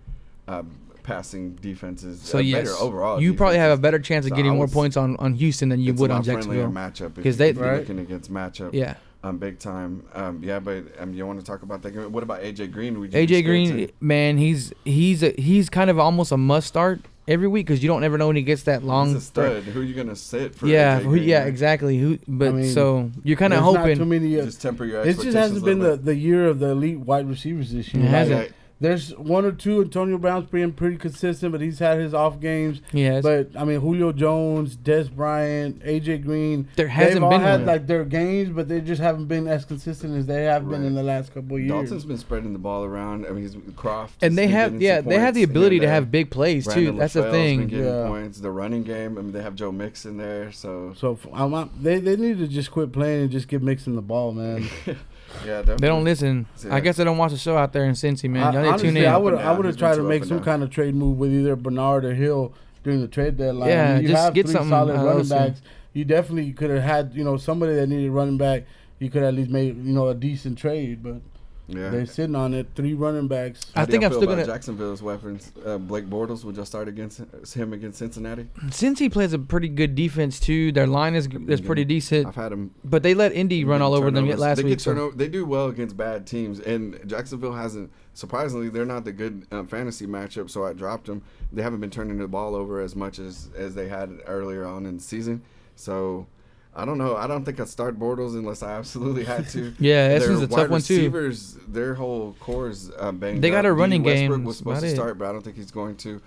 passing defenses. So yes, better overall. you probably have a defenses. better chance of So getting I more was- points on Houston than you It's would a on lot friendlier Jacksonville. matchup if 'Cause you're they- looking against matchup. Yeah, Big time. Yeah, but you want to talk about that game? What about AJ Green? Would you be AJ scared Green, to- man, he's kind of almost a must start every week because you don't ever know when he gets that long. He's a stud. Who are you gonna sit for? Yeah, AJ Green, yeah, right? exactly. But I mean, so you're kind of There's not too hoping. many. Just temper your It expectations. just hasn't been a little the year of the elite wide receivers this year. It hasn't. bit. There's one or two. Antonio Brown's been pretty consistent, but he's had his off games. Yes, But I mean, Julio Jones, Des Bryant, AJ Green. there hasn't they've all been had one. like their games, but they just haven't been as consistent as they have been Right. in the last couple of years. Dalton's been spreading the ball around. I mean, he's Croft. And has they been have, getting some they have the points ability here to and have there. big plays too. Brandon That's the LaFleur's been thing. getting Yeah. points. The running game. I mean, they have Joe Mixon there. So They need to just quit playing and just get mixing the ball, man. yeah, definitely. They don't listen. Yeah. I guess they don't watch the show out there in Cincy, man. Y'all need to Honestly, tune in. I would Up and down. have He's tried been to too make up some and kind of trade move with either Bernard or Hill during the trade deadline. Yeah, I mean, you just have get three something solid out of running those two. backs. You definitely could have had somebody that needed running back. You could at least make a decent trade, but Yeah. they're sitting on it. 3 running backs. I How do think y'all I'm feel still about gonna. Jacksonville's weapons. Blake Bortles. Would y'all start against him against Cincinnati? Cincy plays a pretty good defense too. Their line is pretty decent, I've had him. but they let Indy run all over them turnovers. last they week. Get So. turnover. They do well against bad teams, and Jacksonville hasn't. Surprisingly, they're not the good fantasy matchup, so I dropped them. They haven't been turning the ball over as much as they had earlier on in the season. So I don't know. I don't think I'd start Bortles unless I absolutely had to. Yeah, this Their is a tough wide one too. receivers, their whole core is banged They got up. a running Westbrook game, was that's supposed about to it. start, but I don't think he's going to.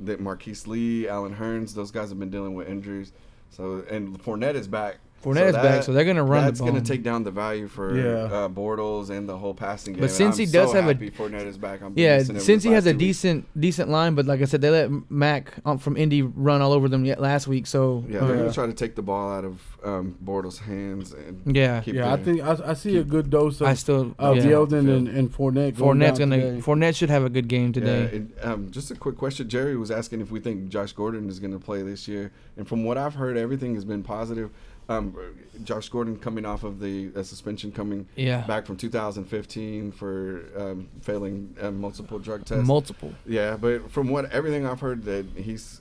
That Marquise Lee, Allen Hurns, those guys have been dealing with injuries. So and Fournette is back. Fournette is back, so they're going to run the That's ball. going to take down the value for Bortles and the whole passing game. But since he does have Fournette is back. Since he has a decent line, but like I said, they let Mac from Indy run all over them last week. So they're going to try to take the ball out of Bortles' hands. And I think I see a good dose of Yeldon and Fournette. Fournette should have a good game today. Yeah, and, just a quick question. Jerry was asking if we think Josh Gordon is going to play this year, and from what I've heard, everything has been positive. Josh Gordon coming off of the suspension coming back from 2015 for failing multiple drug tests. Yeah, but from everything I've heard that he's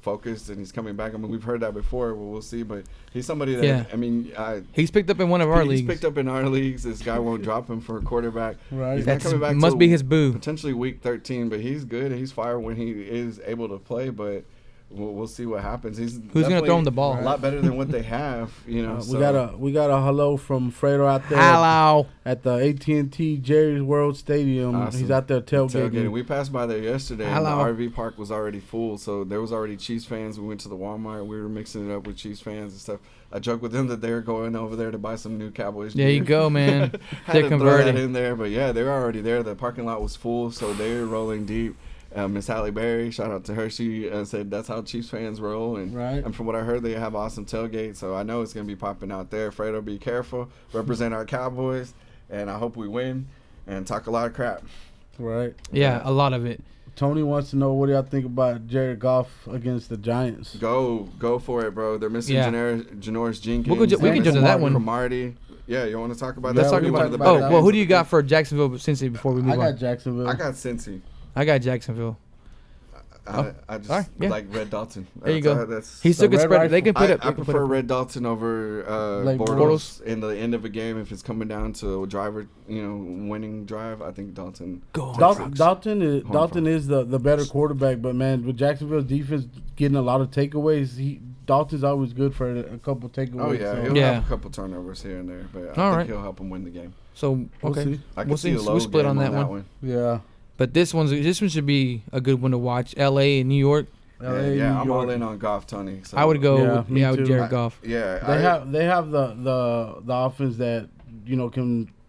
focused and he's coming back. I mean, we've heard that before. We'll see, but he's somebody that I mean, he's picked up in one of our leagues. He's picked up in our leagues. This guy won't drop him for a quarterback. Right, he's not coming back. Must be his boo. Potentially week 13, but he's good. He's fire when he is able to play, but. We'll see what happens. Who's going to throw him the ball? A lot better than what they have, you know. We got a hello from Fredo out there. Hello. At the AT&T Jerry's World Stadium. Awesome. He's out there tailgating. We passed by there yesterday. Hello. And the RV park was already full, so there was already Chiefs fans. We went to the Walmart. We were mixing it up with Chiefs fans and stuff. I joked with them that they were going over there to buy some new Cowboys gear. There you go, man. They're converted. Throw that in there, but yeah, they were already there. The parking lot was full, so they were rolling deep. Miss Halle Berry, shout out to her. She said that's how Chiefs fans roll, and from what I heard, they have awesome tailgates. So I know it's gonna be popping out there. Fredo, be careful. Represent our Cowboys, and I hope we win and talk a lot of crap. Right. Yeah, a lot of it. Tony wants to know, what do y'all think about Jared Goff against the Giants? Go for it, bro. They're missing Janoris Jenkins. We can jump to that one. Cromartie. Yeah, you want to talk about that? Let's talk about who do you got for Jacksonville, Cincy, before we move on? I got Jacksonville. I got Cincy. I got Jacksonville. I just like Red Dalton. There you go. He's still good spread. They can put it. I prefer Red Dalton over Bortles in the end of a game. If it's coming down to a driver, winning drive, I think Dalton. Dalton is the better quarterback, but man, with Jacksonville's defense getting a lot of takeaways, Dalton's always good for a couple takeaways. Oh yeah, he'll have a couple turnovers here and there, but I think he'll help him win the game. So okay, we'll see. We'll split on that one. Yeah. But this one should be a good one to watch. L.A. and New York. I'm all in on Goff, Tony. So. I would go with Jared Goff. They have the offense that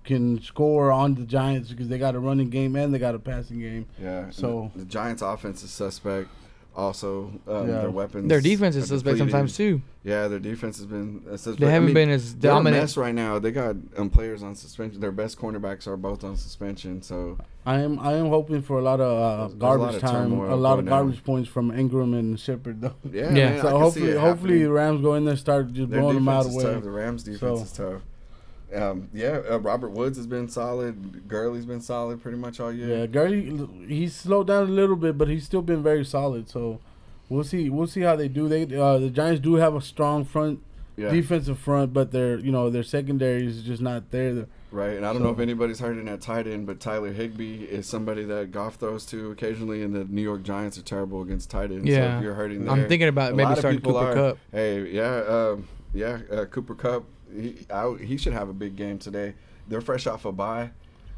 can score on the Giants because they got a running game and they got a passing game. Yeah. So the Giants' offense is suspect. Also, their weapons. Their defense is suspect sometimes too. Yeah, their defense has been suspect. They haven't been as dominant. They're a mess right now. They got players on suspension. Their best cornerbacks are both on suspension. So I am hoping for a lot of garbage time, a lot of garbage points from Ingram and Shepard though. Yeah. Man, so hopefully the Rams go in there and start just blowing them out of the way. The Rams defense is tough. Robert Woods has been solid. Gurley's been solid pretty much all year. Yeah, Gurley, he's slowed down a little bit, but he's still been very solid. So we'll see how they do. The Giants do have a strong defensive front, but their secondary is just not there. Right, and I don't know if anybody's heard in that tight end, but Tyler Higbee is somebody that Goff throws to occasionally, and the New York Giants are terrible against tight ends. Yeah, so if you're hurting there, I'm thinking about maybe starting Cooper Kupp. Hey, Cooper Kupp. He should have a big game today. They're fresh off a bye.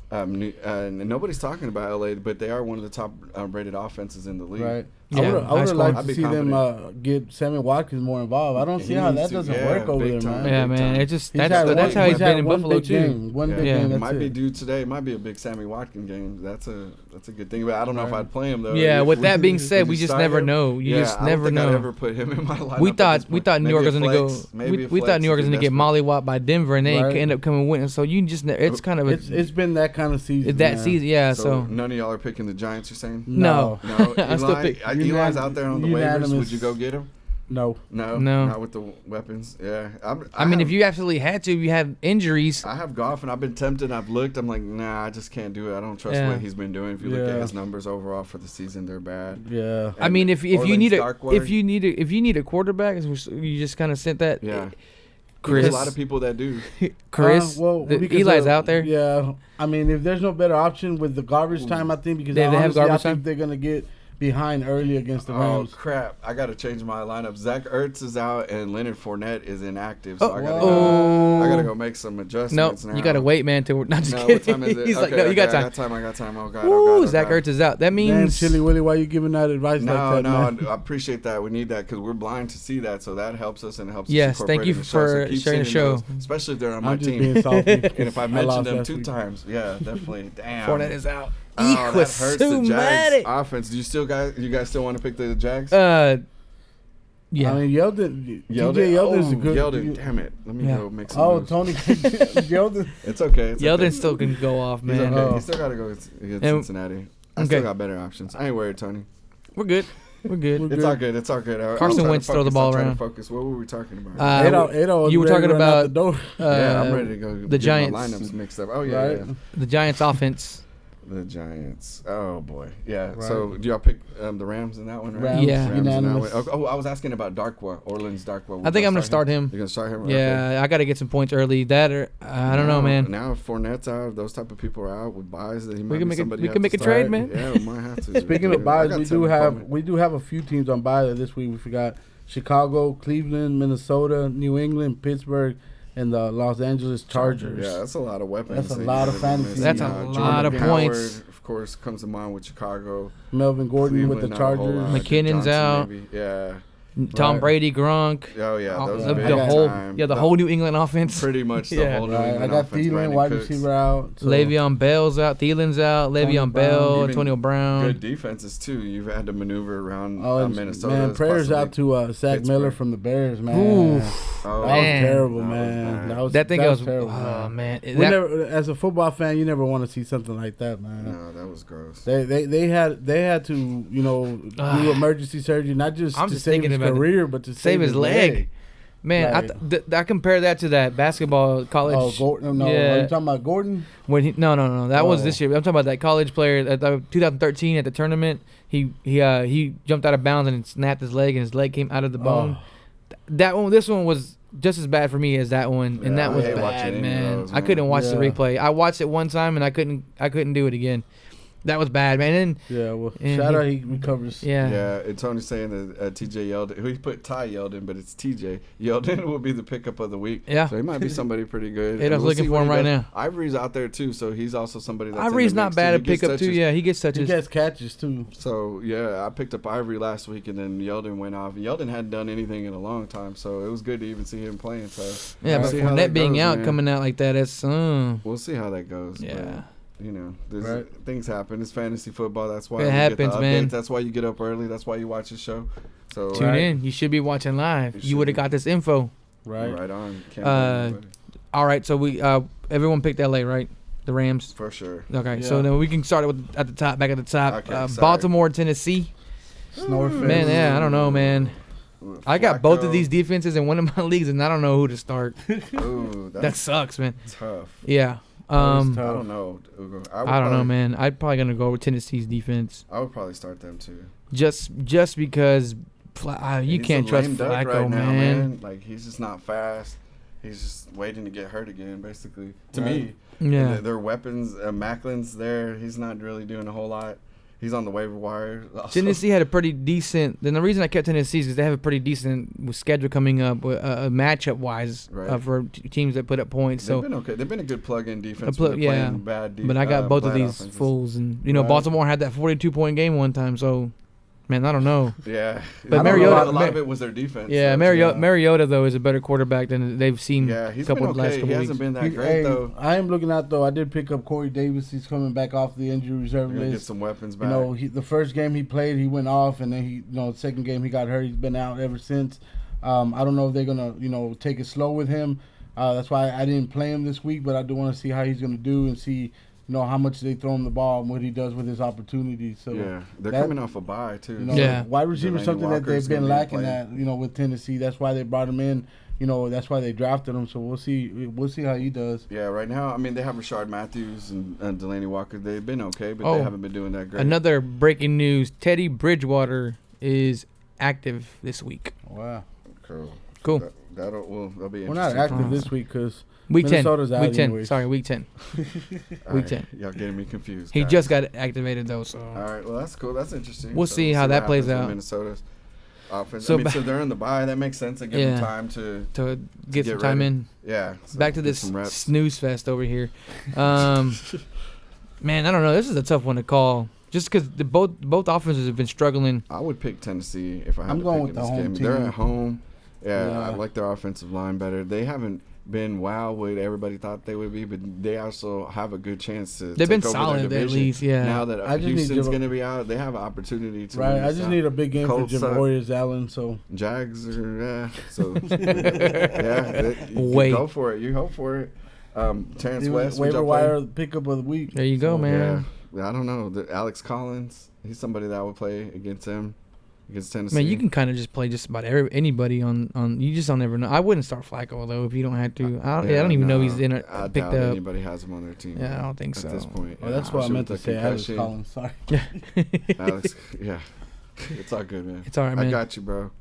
And nobody's talking about LA, but they are one of the top rated offenses in the league. Right. Yeah, I would like to see them get Sammy Watkins more involved. I don't see how that doesn't work over there, man. Yeah, man. It just that's how he's been in Buffalo too. One big game. It might be due today. It might be a big Sammy Watkins game. That's a good thing. But I don't know if I'd play him though. Yeah. With that being said, we just never know. You just never know. I'd ever put him in my lineup. We thought New York was gonna go. We thought New York was gonna get mollywopped by Denver, and they end up coming winning. So you just it's kind of it's been that kind of season. That season, yeah. So none of y'all are picking the Giants. You're saying no. I'm still picking. Eli's out there on the waivers. Would you go get him? No, not with the weapons. Yeah, I mean, if you absolutely had to, you have injuries. I have Goff, and I've been tempted. I've looked. I'm like, nah, I just can't do it. I don't trust what he's been doing. If you look at his numbers overall for the season, they're bad. Yeah, I mean, if you need a quarterback, you just kind of sent that. Yeah. Chris, there's a lot of people that do. Chris, Eli's out there. Yeah, I mean, if there's no better option with the garbage time, I think because they have garbage time. I think they're gonna get behind early against the Rams. Oh crap! I gotta change my lineup. Zach Ertz is out and Leonard Fournette is inactive, so I gotta go make some adjustments. No, now. You gotta wait, man. Till we're not just No, kidding. what time is it? He's Okay, like, no, you got time. I got time. Oh god. Ooh, Zach Ertz is out. That Man, means Chili Willy, why you giving that advice like that? Man? I appreciate that. We need that because we're blind to see that, so that helps us and helps. Yes, us thank you for sharing the show, especially if they're on my I'm just team. being salty. And if I mentioned them 2 week. times, yeah, definitely. Damn. Fournette is out. Oh, that hurts the Jags Sumatic. offense. Do you guys still want to pick the Jags? Yeah. I mean, Yeldon. Yeldon. TJ Yeldon's a good. Yeldon. Damn it. Let me go make some. Oh, moves. Tony. Yeldon. It's okay. Yeldon still can go off, He's man. okay. He still got to go against Cincinnati. I still Okay. got better options. I ain't worried, Tony. We're good. We're good. It's all good. It's all good. Carson Wentz throw the ball I'm trying around. to focus. What were we talking about? Ado you were talking about the door. Yeah, I'm ready to go. the get Giants. my lineups mixed up. Oh yeah, Right. yeah. The Giants offense. The Giants. Oh boy. Yeah. Right. So do y'all pick the Rams in that one? Right? Rams, Yeah. Rams in that unanimous. one. Oh, I was asking about Darkwa, Orleans Darkwa. I think I'm gonna start him. You're gonna start him? Yeah, I got to get some points early. That or I don't know, man. Now if Fournette's out, those type of people are out with buys. That he might can be make a- somebody we you can have make to a trade, start. man. Yeah, we might have to. Speaking of I buys, got we some do have a few teams on bye this week. We forgot Chicago, Cleveland, Minnesota, New England, Pittsburgh, and the Los Angeles Chargers. Yeah, that's a lot of weapons. That's a lot of fantasy. That's a Jordan lot of Howard, points. Of course, comes to mind with Chicago. Melvin Gordon with the Cleveland, not a whole Chargers. lot. McKinnon's Johnson, out. maybe. Yeah. Tom Right. Brady, Gronk. Oh yeah, those the, are big the whole time. the whole New England offense. Pretty much the Yeah. whole New Right, England I got offense. Thielen, Brandon wide Cooks. receiver out. So Le'Veon Bell's out. Thielen's out. Le'Veon Brown. Bell. Even Antonio Brown. Good defenses too. You've had to maneuver around and Minnesota. man, prayers out to Zach Miller Pittsburgh. from the Bears, man. Oof. Oh, That Man. was terrible, That was man. bad. That thing was terrible. oh man. We That- never, as a football fan, you never want to see something like that, man. No, that was gross. They had to do emergency surgery, not just I'm to just save thinking his about it. career, but to save his leg. Man, Like- I compare that to that basketball college. Oh, Gordon? No, Yeah. are you talking about Gordon? When he, no, that was Oh. this year. I'm talking about that college player at 2013 at the tournament. He jumped out of bounds and snapped his leg, and his leg came out of the bone. This one was just as bad for me as that one, and Yeah, that I was hate watching bad, any of man. those, I couldn't watch the Yeah. replay. I watched it one time and I couldn't do it again. That was bad, man. And Yeah, well, And shout he- out he recovers. yeah. Yeah, and Tony's saying that TJ Yeldon, who he put Ty Yeldon, but it's TJ Yeldon will be the pickup of the week. Yeah. So he might be somebody pretty good. Yeah, And I was we'll looking see for what him he right does. now. Ivory's out there too, so he's also somebody that's Ivory's in the not mix, bad too. at He gets pickup too. touches. Yeah, he gets He touches. gets catches too. So yeah, I picked up Ivory last week, and then Yeldon went off. Yeldon hadn't done anything in a long time, so it was good to even see him playing. So Yeah, we'll but see how Fournette that being goes, out, man. coming out like that, it's We'll see how that goes. yeah. But, there's Right. things happen. It's fantasy football. That's why It we happens, get the updates. man. That's why you get up early. That's why you watch the show. So Tune in. You should be watching live. You You should would have be. got this info. Right. Right on. Can't Uh, blame anybody. All right, so we everyone picked LA, right? The Rams. For sure. Okay, so Yeah. then we can start it with at the top, back at the top. Okay, sorry. Baltimore, Tennessee. Snowfest. Man, yeah, I don't know, man. I got both of Flacco. these defenses in one of my leagues, and I don't know who to start. Ooh, That that's sucks, man. tough. Yeah. was I tough. don't know. Ugo. I don't know, man. I'd probably gonna go with Tennessee's defense, I would probably start them too. just because you He's can't a trust lame duck Flacco, right now, man. Like he's just not fast. He's just waiting to get hurt again, basically. To Right. me, Yeah. their weapons. Macklin's there. He's not really doing a whole lot. He's on the waiver wire. Also. Tennessee had a pretty decent. Then the reason I kept Tennessee is because they have a pretty decent schedule coming up, matchup wise, Right. for teams that put up points. They've So, been okay. They've been a good plug-in defense. plug- when they're yeah. playing bad but I got both of bad these offenses. fools, and Right. Baltimore had that 42-point game one time. So, man, I don't know. Yeah, But I don't Mariota- know, a lot of it was their defense. Yeah, so, Mariota though is a better quarterback than they've seen. Yeah, he's couple been last okay. couple He weeks. hasn't been that Hey, great though. I am looking out though. I did pick up Corey Davis. He's coming back off the injury reserve We're gonna get list. some weapons You back. know, the first game he played, he went off, and then second game he got hurt. He's been out ever since. I don't know if they're gonna, take it slow with him. That's why I didn't play him this week, but I do want to see how he's gonna do and see, how much they throw him the ball and what he does with his opportunities. So yeah, they're that- coming off a bye too. Yeah. wide receiver is Delaney something that Walker's they've been gonna be lacking playing. at, with Tennessee. That's why they brought him in. That's why they drafted him. So we'll see. We'll see how he does. Yeah, right now, I mean, they have Rashard Matthews and Delaney Walker. They've been okay, but Oh, they haven't been doing that great. Another breaking news: Teddy Bridgewater is active this week. Wow. Cool. Cool. That'll be interesting. We're not active this week because Week 10. Minnesota's out Week 10. anyways. Sorry, week 10. All Week right, 10. Y'all getting me confused. He guys. just got activated though, so. All right, well that's cool. That's interesting. We'll see how what that plays happens with out. Minnesota's offense. So So they're in the bye. That makes sense. They give them time to get some get time ready. in. Yeah. So Back to get this some reps. snooze fest over here. Man, I don't know. This is a tough one to call. Just because both offenses have been struggling. I would pick Tennessee if I had I'm to going pick with in the this home game. team. They're at home. Yeah, I Yeah. like their offensive line better. They haven't been wow what everybody thought they would be, but they also have a good chance to. They've been take over solid their at division. least, yeah. Now that I just need Houston's to- going to be out, they have an opportunity to. Right. win I this just out. need a big game Colts for Jim suck. Warriors, Allen. So Jags are so you go for it. You hope for it. Terrence West, would waiver y'all play? wire pickup of the week. There you go, man. Yeah, I don't know. Alex Collins, he's somebody that I would play against him, against Tennessee. Man, you can kind of just play just about anybody on. You just don't ever know. I wouldn't start Flacco though if you don't have to. I don't even know he's in it. I Picked doubt up. anybody has him on their team. Yeah, I don't think at so. this point. Oh, that's what I meant to say. Alex Collins. Sorry. Alex, yeah, it's all good, man. It's all right, man. I got you, bro.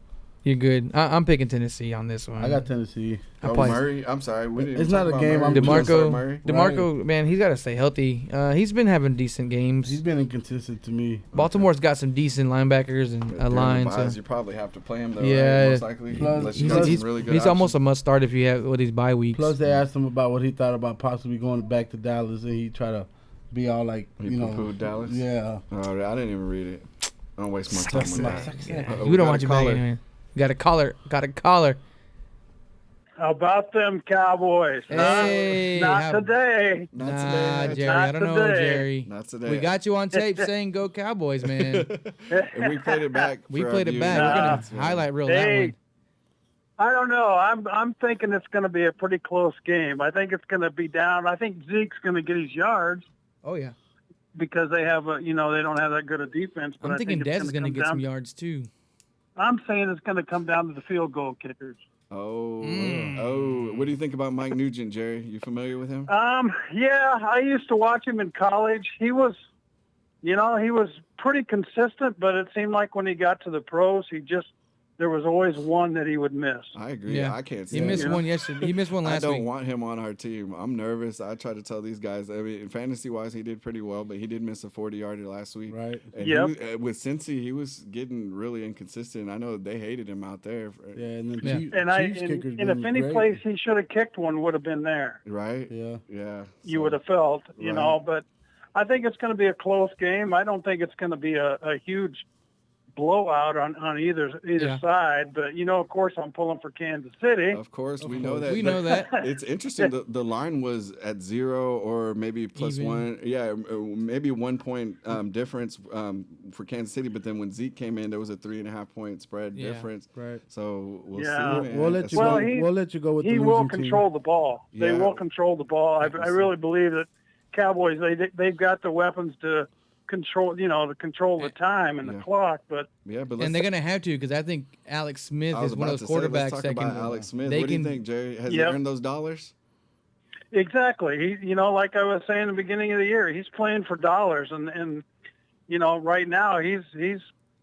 You're good. I'm picking Tennessee on this one. I got Tennessee. Murray. I'm sorry. We didn't It's talk not a about game Murray. I'm We just started Murray. DeMarco, man, he's got to stay healthy. He's been having decent games. He's been inconsistent to me. Baltimore's got some decent linebackers and a During line. the buys, So you probably have to play him though. Yeah. Right? Most likely. Unless you got some he's really good almost options. a must start if you have with these bye weeks. Plus, they asked him about what he thought about possibly going back to Dallas, and he tried to be all like, He you know, poo-pooed Dallas. Yeah. Oh, I didn't even read it. I don't waste my time with that. We don't want you back anyway. Got a collar. How about them Cowboys? Hey, not today. Not Nah, today. Jerry. Not I don't know, today. Jerry. Not today. We got you on tape saying "Go Cowboys," man. And we played it back. We for played our it back. viewers. We're Nah. gonna highlight reel that Hey. one. I don't know. I'm thinking it's going to be a pretty close game. I think it's going to be down. I think Zeke's going to get his yards Oh yeah. because they have they don't have that good a defense. But I'm I thinking think Dez is gonna come get down, some yards too. I'm saying it's going to come down to the field goal kickers. Oh, what do you think about Mike Nugent, Jerry? You familiar with him? Yeah, I used to watch him in college. He was pretty consistent, but it seemed like when he got to the pros, there was always one that he would miss. I agree. Yeah. I can't He say missed that. one yesterday. He missed one I last don't week. want him on our team. I'm nervous. I try to tell these guys. I mean, fantasy-wise, he did pretty well, but he did miss a 40-yarder last week. Right. And Yep. with Cincy, he was getting really inconsistent. I know they hated him out there. Yeah, and then Yeah. Chiefs kickers And if been any great. place he should have kicked one would have been there. Right? Yeah. Yeah. You would have felt, Right. but I think it's going to be a close game. I don't think it's going to be a huge blowout on either Yeah. side. But, of course, I'm pulling for Kansas City. Of course, we know course. that. We know that. It's interesting. The line was at 0 or maybe plus Even. 1. Yeah, maybe 1 point difference for Kansas City. But then when Zeke came in, there was a 3.5 point spread Yeah. difference. Right. So we'll Yeah. see. Man. We'll let you Well, go. We'll let you go with He the will losing team. control the ball. They Yeah. will control the ball. I really believe that Cowboys, they've got the weapons to control, the time and the Yeah. clock. But Yeah, but And they're gonna have to because I think Alex Smith I was is one of about those to say, let's quarterbacks talk that about can. Alex Smith. They What do you can- think, Jerry? Has Yep. he earned those dollars? exactly, like I was saying in the beginning of the year, he's playing for dollars, and right now he's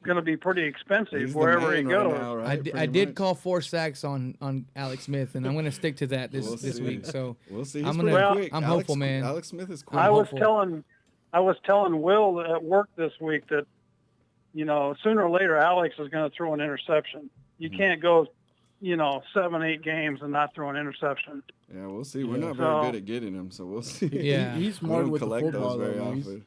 going to be pretty expensive He's the wherever he man goes. right now, right? I Pretty did much. call 4 sacks on Alex Smith, and I'm gonna stick to that this We'll see. week. So We'll see. He's I'm pretty gonna- quick. I'm Alex- hopeful, man. Alex Smith is quick. I was hopeful. telling Will at work this week that sooner or later Alex is going to throw an interception. You Mm-hmm. can't go 7-8 games and not throw an interception. Yeah, we'll see. We're Yeah. not very So- good at getting him, so we'll see. Yeah. He's We smart don't with the collect football. those very though, man. often.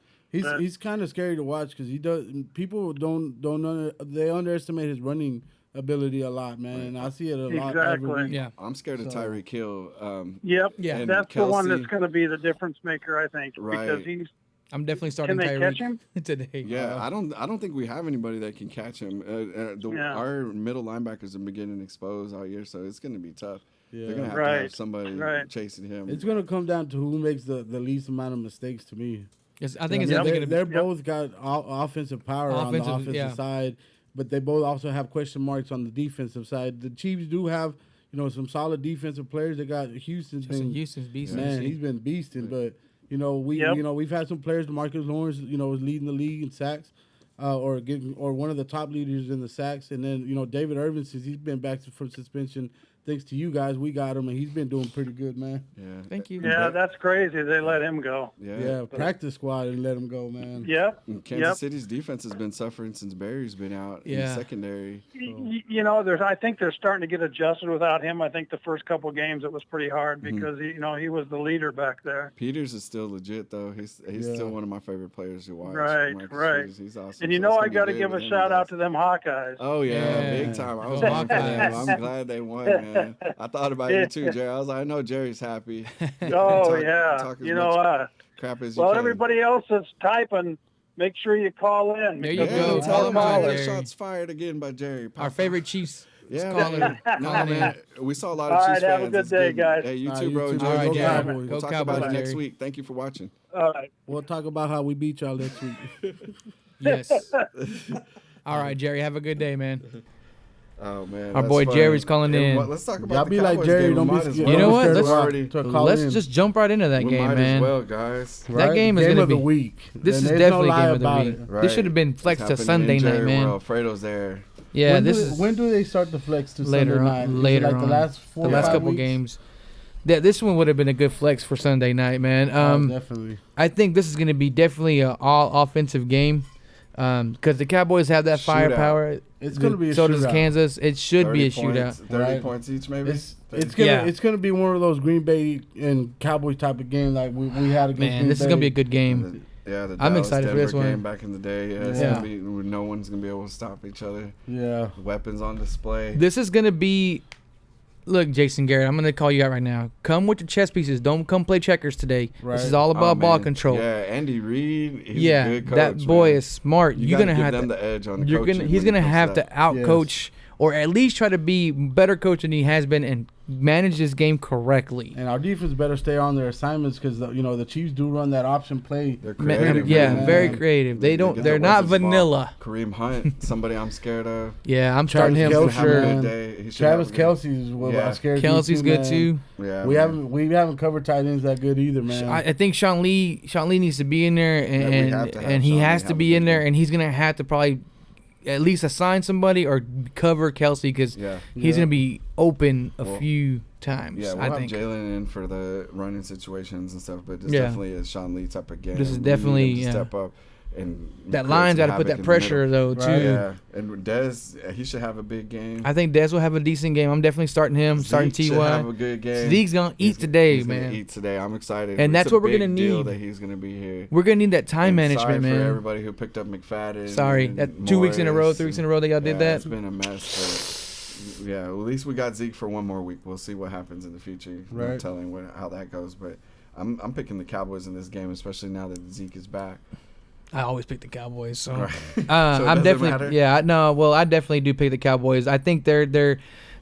He's kind of scary to watch because he does. People they underestimate his running ability a lot, man. And I see it a lot every Exactly. week. yeah, I'm scared of So- Tyreek Hill. Yep. Yeah. And That's the one Kelsey- that's going to be the difference maker, I think, Right. because I'm definitely starting Can they catch Tyreek him? today. Yeah, I don't think we have anybody that can catch him. Yeah. Our middle linebackers have been getting exposed all year, so it's going to be tough. Yeah. They're going to have to have somebody chasing him. It's going to come down to who makes the least amount of mistakes to me. I think it's I mean, definitely gonna be. they're both got offensive power on the Offensive, offensive yeah. side, but they both also have question marks on the defensive side. The Chiefs do have some solid defensive players. They got Houston's Justin been Houston's beast. man, he's been beasting, but we've had some players. DeMarcus Lawrence, is leading the league in sacks. or one of the top leaders in the sacks. And then David Irvin, since he's been back from suspension, thanks to you guys, we got him, and he's been doing pretty good, man. Yeah. Thank you. Yeah, that's crazy. They let him go. Yeah, practice squad and let him go, man. Yep. Kansas City's defense has been suffering since Barry's been out in the secondary. I think they're starting to get adjusted without him. I think the first couple of games it was pretty hard because he was the leader back there. Peters is still legit though. He's still one of my favorite players to watch. Right. He's awesome. And I got to give a shout out to them Hawkeyes. Oh yeah, big time. I was rooting for them. I'm glad they won, man. I thought about you too, Jerry. I was like, I know Jerry's happy. Talk crap as you well, can. Everybody else that's typing, make sure you call in. There you go. Tell them all Jerry. shots fired again by Jerry. Our favorite Chiefs. Yeah, caller. no, man. We saw a lot of Chiefs fans. Have a good day, guys. Hey, you too, bro. You too. Enjoy the Go game. Cowboys. We'll talk about it next week. Thank you for watching. All right. We'll talk about how we beat y'all next week. Yes. All right, Jerry. Have a good day, man. Oh man, our boy Jerry's calling in. Let's talk about y'all the be Cowboys like Jerry. game. Don't be scared. You know what? Let's just jump right into that game, might man. as well, guys. That game is game going to of be the week. This And is there's definitely no lie game of the about week. it. Right. This should have been flexed to It's Sunday happening in night, Jerry man. World. Fredo's there. Yeah, when do they start the flex to later Sunday on. night? Later like on. the last 4 the or last 5 couple weeks? games. Yeah, this one would have been a good flex for Sunday night, man. Definitely. I think this is going to be definitely an all offensive game because the Cowboys have that firepower. It's going to be a so shootout. does Kansas. It should be a points, shootout. 30 points each, maybe. It's gonna be one of those Green Bay and Cowboys type of game like we had against Man, Green this Bay. is gonna be a good game. The I'm Dallas excited for this Denver one. game back in the day. It's Yeah. gonna be, no one's gonna be able to stop each other. Yeah. Weapons on display. This is gonna be. Look, Jason Garrett, I'm going to call you out right now. Come with your chess pieces. Don't come play checkers today. Right. This is all about ball control. Yeah, Andy Reid, he's a good coach. That boy man. is smart. You're gonna give have them to. the edge on the You're coaching gonna. He's when gonna it comes have to outcoach or at least try to be better coach than he has been and manage this game correctly. And our defense better stay on their assignments because the Chiefs do run that option play. They're creative. Very creative. They're not vanilla. Kareem Hunt, somebody I'm scared of. Yeah, I'm starting him for sure. Travis Kelce's I'm scared. Kelsey's good too. Yeah, we haven't covered tight ends that good either, man. I think Sean Lee needs to be in there, and he has to be in there, and he's gonna have to probably at least assign somebody or cover Kelsey because he's gonna be open a few times. Yeah, we'll I have think Jalen in for the running situations and stuff, but it's definitely a Sean Lee type of game. This is definitely to step up. And that line's got to put that pressure though too. Right. Yeah, and Dez, he should have a big game. I think Dez will have a decent game. I'm definitely starting him. Starting Ty. Should have a good game. Zeke's gonna eat today, he's man. Gonna eat today. I'm excited. And that's what we're gonna deal need. That he's gonna be here. We're gonna need that time management, sorry man. For everybody who picked up McFadden. Sorry, that 2 weeks in a row, 3 weeks in a row that y'all did that. It's been a mess. But at least we got Zeke for one more week. We'll see what happens in the future. Right. No telling how that goes, but I'm picking the Cowboys in this game, especially now that Zeke is back. I always pick the Cowboys, so, Right. I'm definitely matter? I definitely do pick the Cowboys. I think their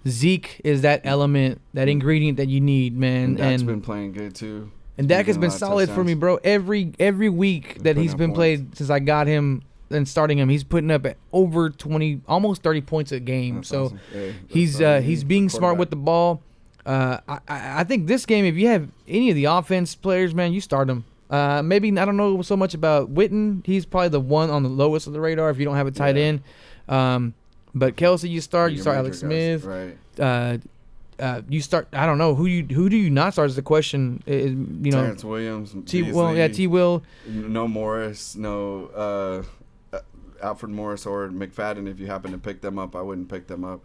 Zeke is that element, that ingredient that you need, man. And Dak's been playing good too. And Dak has been solid for me, bro. Every week that he's been played since I got him and starting him, he's putting up at over 20, almost 30 points a game. That's so awesome. he's being smart with the ball. I think this game, if you have any of the offense players, man, you start them. Maybe I don't know so much about Witten. He's probably the one on the lowest of the radar if you don't have a tight end. But Kelsey, you start Alex Smith. Right. You start. I don't know who do you not start is the question. Terrence Williams. T Will. No Morris. No Alfred Morris or McFadden. If you happen to pick them up, I wouldn't pick them up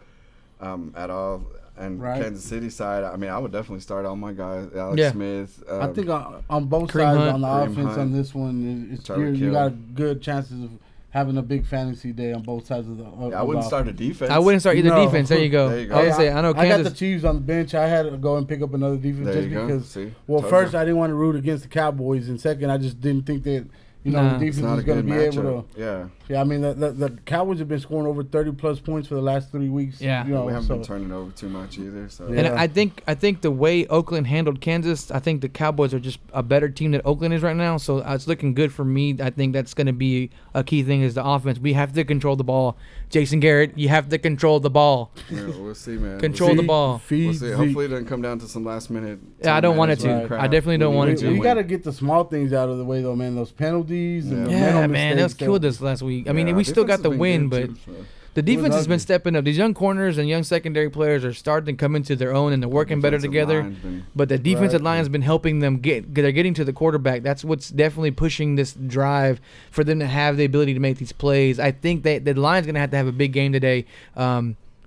at all. And Kansas City side, I mean, I would definitely start all my guys. Alex Smith. I think on both Kareem sides Hunt, on the Kareem offense Hunt, on this one, you got good chances of having a big fantasy day on both sides of the. I wouldn't start a defense. I wouldn't start either defense. There you go. There you go. I would say I know Kansas. I got the Chiefs on the bench. I had to go and pick up another defense There just you go. because. See? First, I didn't want to root against the Cowboys, and second, I just didn't think that the defense was going to be able to. Yeah, I mean the Cowboys have been scoring over 30+ points for the last 3 weeks. Yeah, we haven't been turning over too much either. So. And I think the way Oakland handled Kansas, I think the Cowboys are just a better team than Oakland is right now. So it's looking good for me. I think that's going to be a key thing is the offense. We have to control the ball. Jason Garrett, you have to control the ball. Yeah, we'll see, man. Control the ball. We'll see. Hopefully, it doesn't come down to some last minute. Yeah, I don't want it to. I definitely don't want it to. We got to get the small things out of the way, though, man. Those penalties. penalties and the Yeah, mental man, that was mistakes killed us last week. I mean, Yeah, we still defense got the has been win, good, but too, so. the defense has ugly. been stepping up. These young corners and young secondary players are starting to come into their own, and they're working better Defensive together. line's been- But the defensive Right. line has been helping them they're getting to the quarterback. That's what's definitely pushing this drive for them to have the ability to make these plays. I think that the line's going to have a big game today.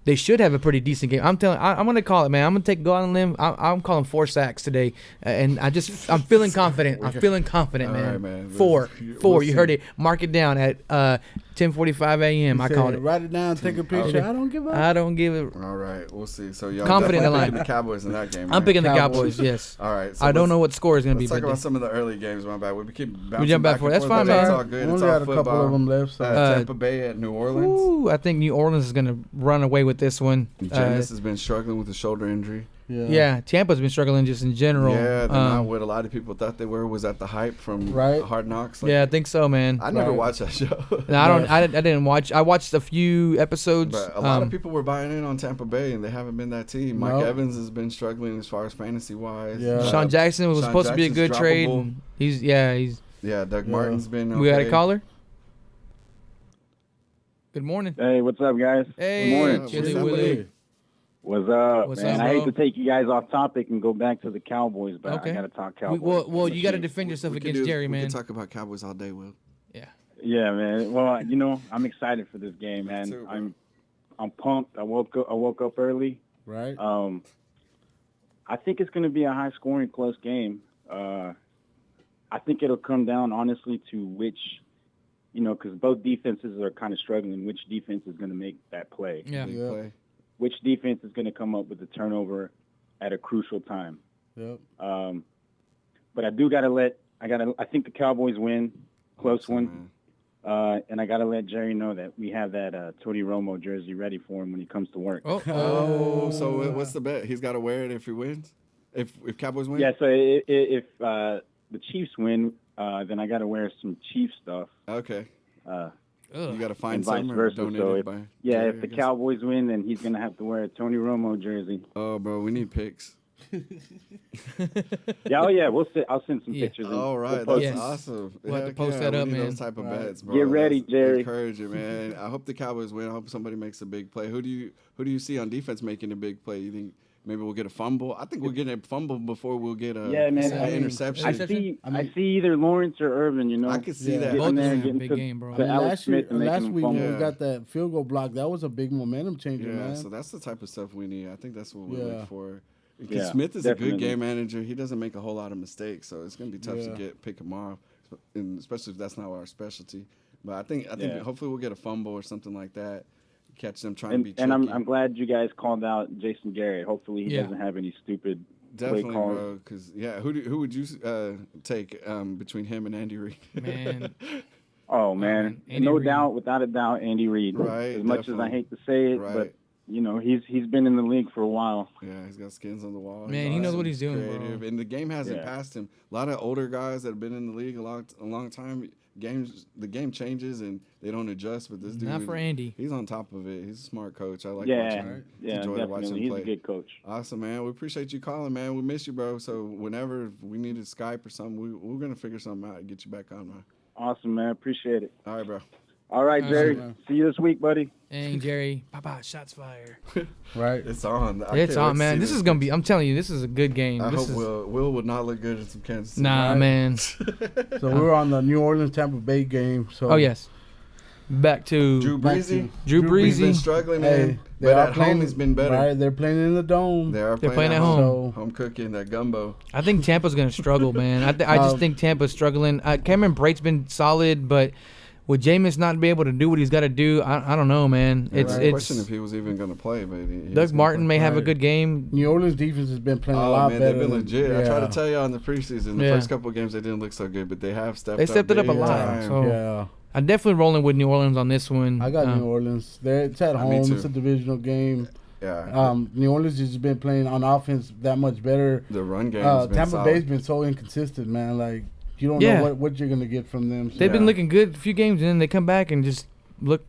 They should have a pretty decent game. I'm going to call it, man. I'm going to go out on a limb. I'm calling 4 sacks today, and I'm feeling confident. I'm feeling confident, All man. right, man. 4. We'll You heard see. it. Mark it down at 10:45 a.m. I Said, called it. Write it down, take a picture. I don't give up. I don't give it. All right, we'll see. So y'all Confident in the definitely line. picking the Cowboys in that game. I'm right? picking the Cowboys. Cowboys. Yes. All right. So I don't let's- know what score is going to be. Let's talk but about some of the early games. My bad. We keep bouncing jump back back for it. and That's forth, fine, but man. It's all good. We It's only all got a couple football. of them left. So. Tampa Bay at New Orleans. Ooh, I think New Orleans is going to run away with this one. Jameis has been struggling with a shoulder injury. Yeah, Tampa's been struggling just in general. Yeah, they're not what a lot of people thought they were. Was at the hype from Right. Hard Knocks. Yeah, I think so, man. I never Right. watched that show. No, I didn't watch. I watched a few episodes. But a lot of people were buying in on Tampa Bay, and they haven't been that team. Mike No. Evans has been struggling as far as fantasy wise. Yeah. Sean Jackson was Sean supposed to be a Jackson's good trade. droppable. And he's yeah. Doug Martin's been. Okay. We got a caller. Good morning. Hey, what's up, guys? Hey, Good morning. Chili What's up, Willy. What's up, What's man? up, I hate bro? to take you guys off topic and go back to the Cowboys, but Okay. I gotta talk Cowboys. Well, you got to defend yourself We against can Jerry, we man. can talk about Cowboys all day, Will. Yeah. Yeah, man. Well, I'm excited for this game, man. Me too, bro. I'm pumped. I woke up early. Right. I think it's going to be a high-scoring, close game. I think it'll come down, honestly, to which, because both defenses are kind of struggling, which defense is going to make that play. Yeah. Big Yeah. play. Which defense is going to come up with the turnover at a crucial time. Yep. But I think the Cowboys win, close one. And I got to let Jerry know that we have that Tony Romo jersey ready for him when he comes to work. Oh, so what's the bet? He's got to wear it if he wins? If Cowboys win? Yeah, so if the Chiefs win, then I got to wear some Chiefs stuff. Okay. And You got to find vice some or versa. donate So it if, by yeah, Jerry, if the I guess. Cowboys win, then he's going to have to wear a Tony Romo jersey. Oh, bro, we need picks. Yeah, I'll send some Yeah. pictures. and All right, we'll post that's Yes. awesome. We'll have to Heck post that we up, need man. Those type of Right. bets, bro. Get ready, That's Jerry. Encouraging, man. I hope the Cowboys win. I hope somebody makes a big play. Who do you see on defense making a big play? You think maybe we'll get a fumble? I think we'll get a fumble before we'll get a Yeah, man. an interception. I see either Lawrence or Irvin. I can see Yeah. that. getting Both of there, them getting big to game, bro. the Alex last year, Smith and making last them week when fumble. Yeah. we got that field goal block, that was a big momentum changer, Yeah, man. so that's the type of stuff we need. I think that's what we Yeah. look for. Because Yeah, Smith is a definitely. good game manager. He doesn't make a whole lot of mistakes, so it's going to be tough Yeah. to pick him off, and especially if that's not our specialty. But I think Yeah. hopefully we'll get a fumble or something like that. Catch them trying to be And tricky. I'm glad you guys called out Jason Garrett. Hopefully he Yeah. doesn't have any stupid Definitely, play calls. bro. Because who would you take between him and Andy Reid? Man. Oh man, Andy no Reid. doubt, without a doubt, Andy Reid. Right, As much as definitely. I hate to say it, Right. but he's been in the league for a while. Yeah, he's got skins on the wall. Man, He's he knows awesome. what he's doing, bro. Creative. And the game hasn't Yeah. passed him. A lot of older guys that have been in the league a long time. The game changes and they don't adjust. But this dude, Not for Andy. he's on top of it. He's a smart coach. I like Yeah, watching him. yeah, Enjoy to watch definitely. him He's play. a good coach. Awesome, man. We appreciate you calling, man. We miss you, bro. So whenever we needed Skype or something, we're gonna figure something out and get you back on, man. Awesome, man. Appreciate it. All right, bro. All right, All Jerry. right. See you this week, buddy. Dang, Jerry. Papa, shots fired. Right. It's on. I It's can't on, wait to man. see This is going to be, I'm telling you, this is a good game. I This hope is, Will would not look good in some Kansas City. Nah, Right. man. So we're on the New Orleans Tampa Bay game. So Oh, yes. Back to Drew Back Brees. to- Drew He's been Brees. struggling, Hey, man. they But are at playing- home, he's been better. Right, they're playing in the dome. They're playing at home. home. Home cooking, that gumbo. I think Tampa's going to struggle, man. I just think Tampa's struggling. Cameron Brate's been solid, but with Jameis not be able to do what he's got to do, I don't know, man. It's Right. Question if he was even going to play, but he Doug Martin may have a Right. good game. New Orleans defense has been playing a Oh lot man, better. they've been than- legit. I yeah. tried to tell you in the preseason, the Yeah. first couple of games they didn't look so good, but they have stepped. They stepped it up a big lot. time. So Yeah, I'm definitely rolling with New Orleans on this one. I got New Orleans. It's at Me home. too. It's a divisional game. Yeah, New Orleans has been playing on offense that much better. the run game. Tampa solid. Bay's been so inconsistent, man. Like you don't Yeah. know what you're gonna get from them. So. They've been Yeah. looking good a few games, and then they come back and just look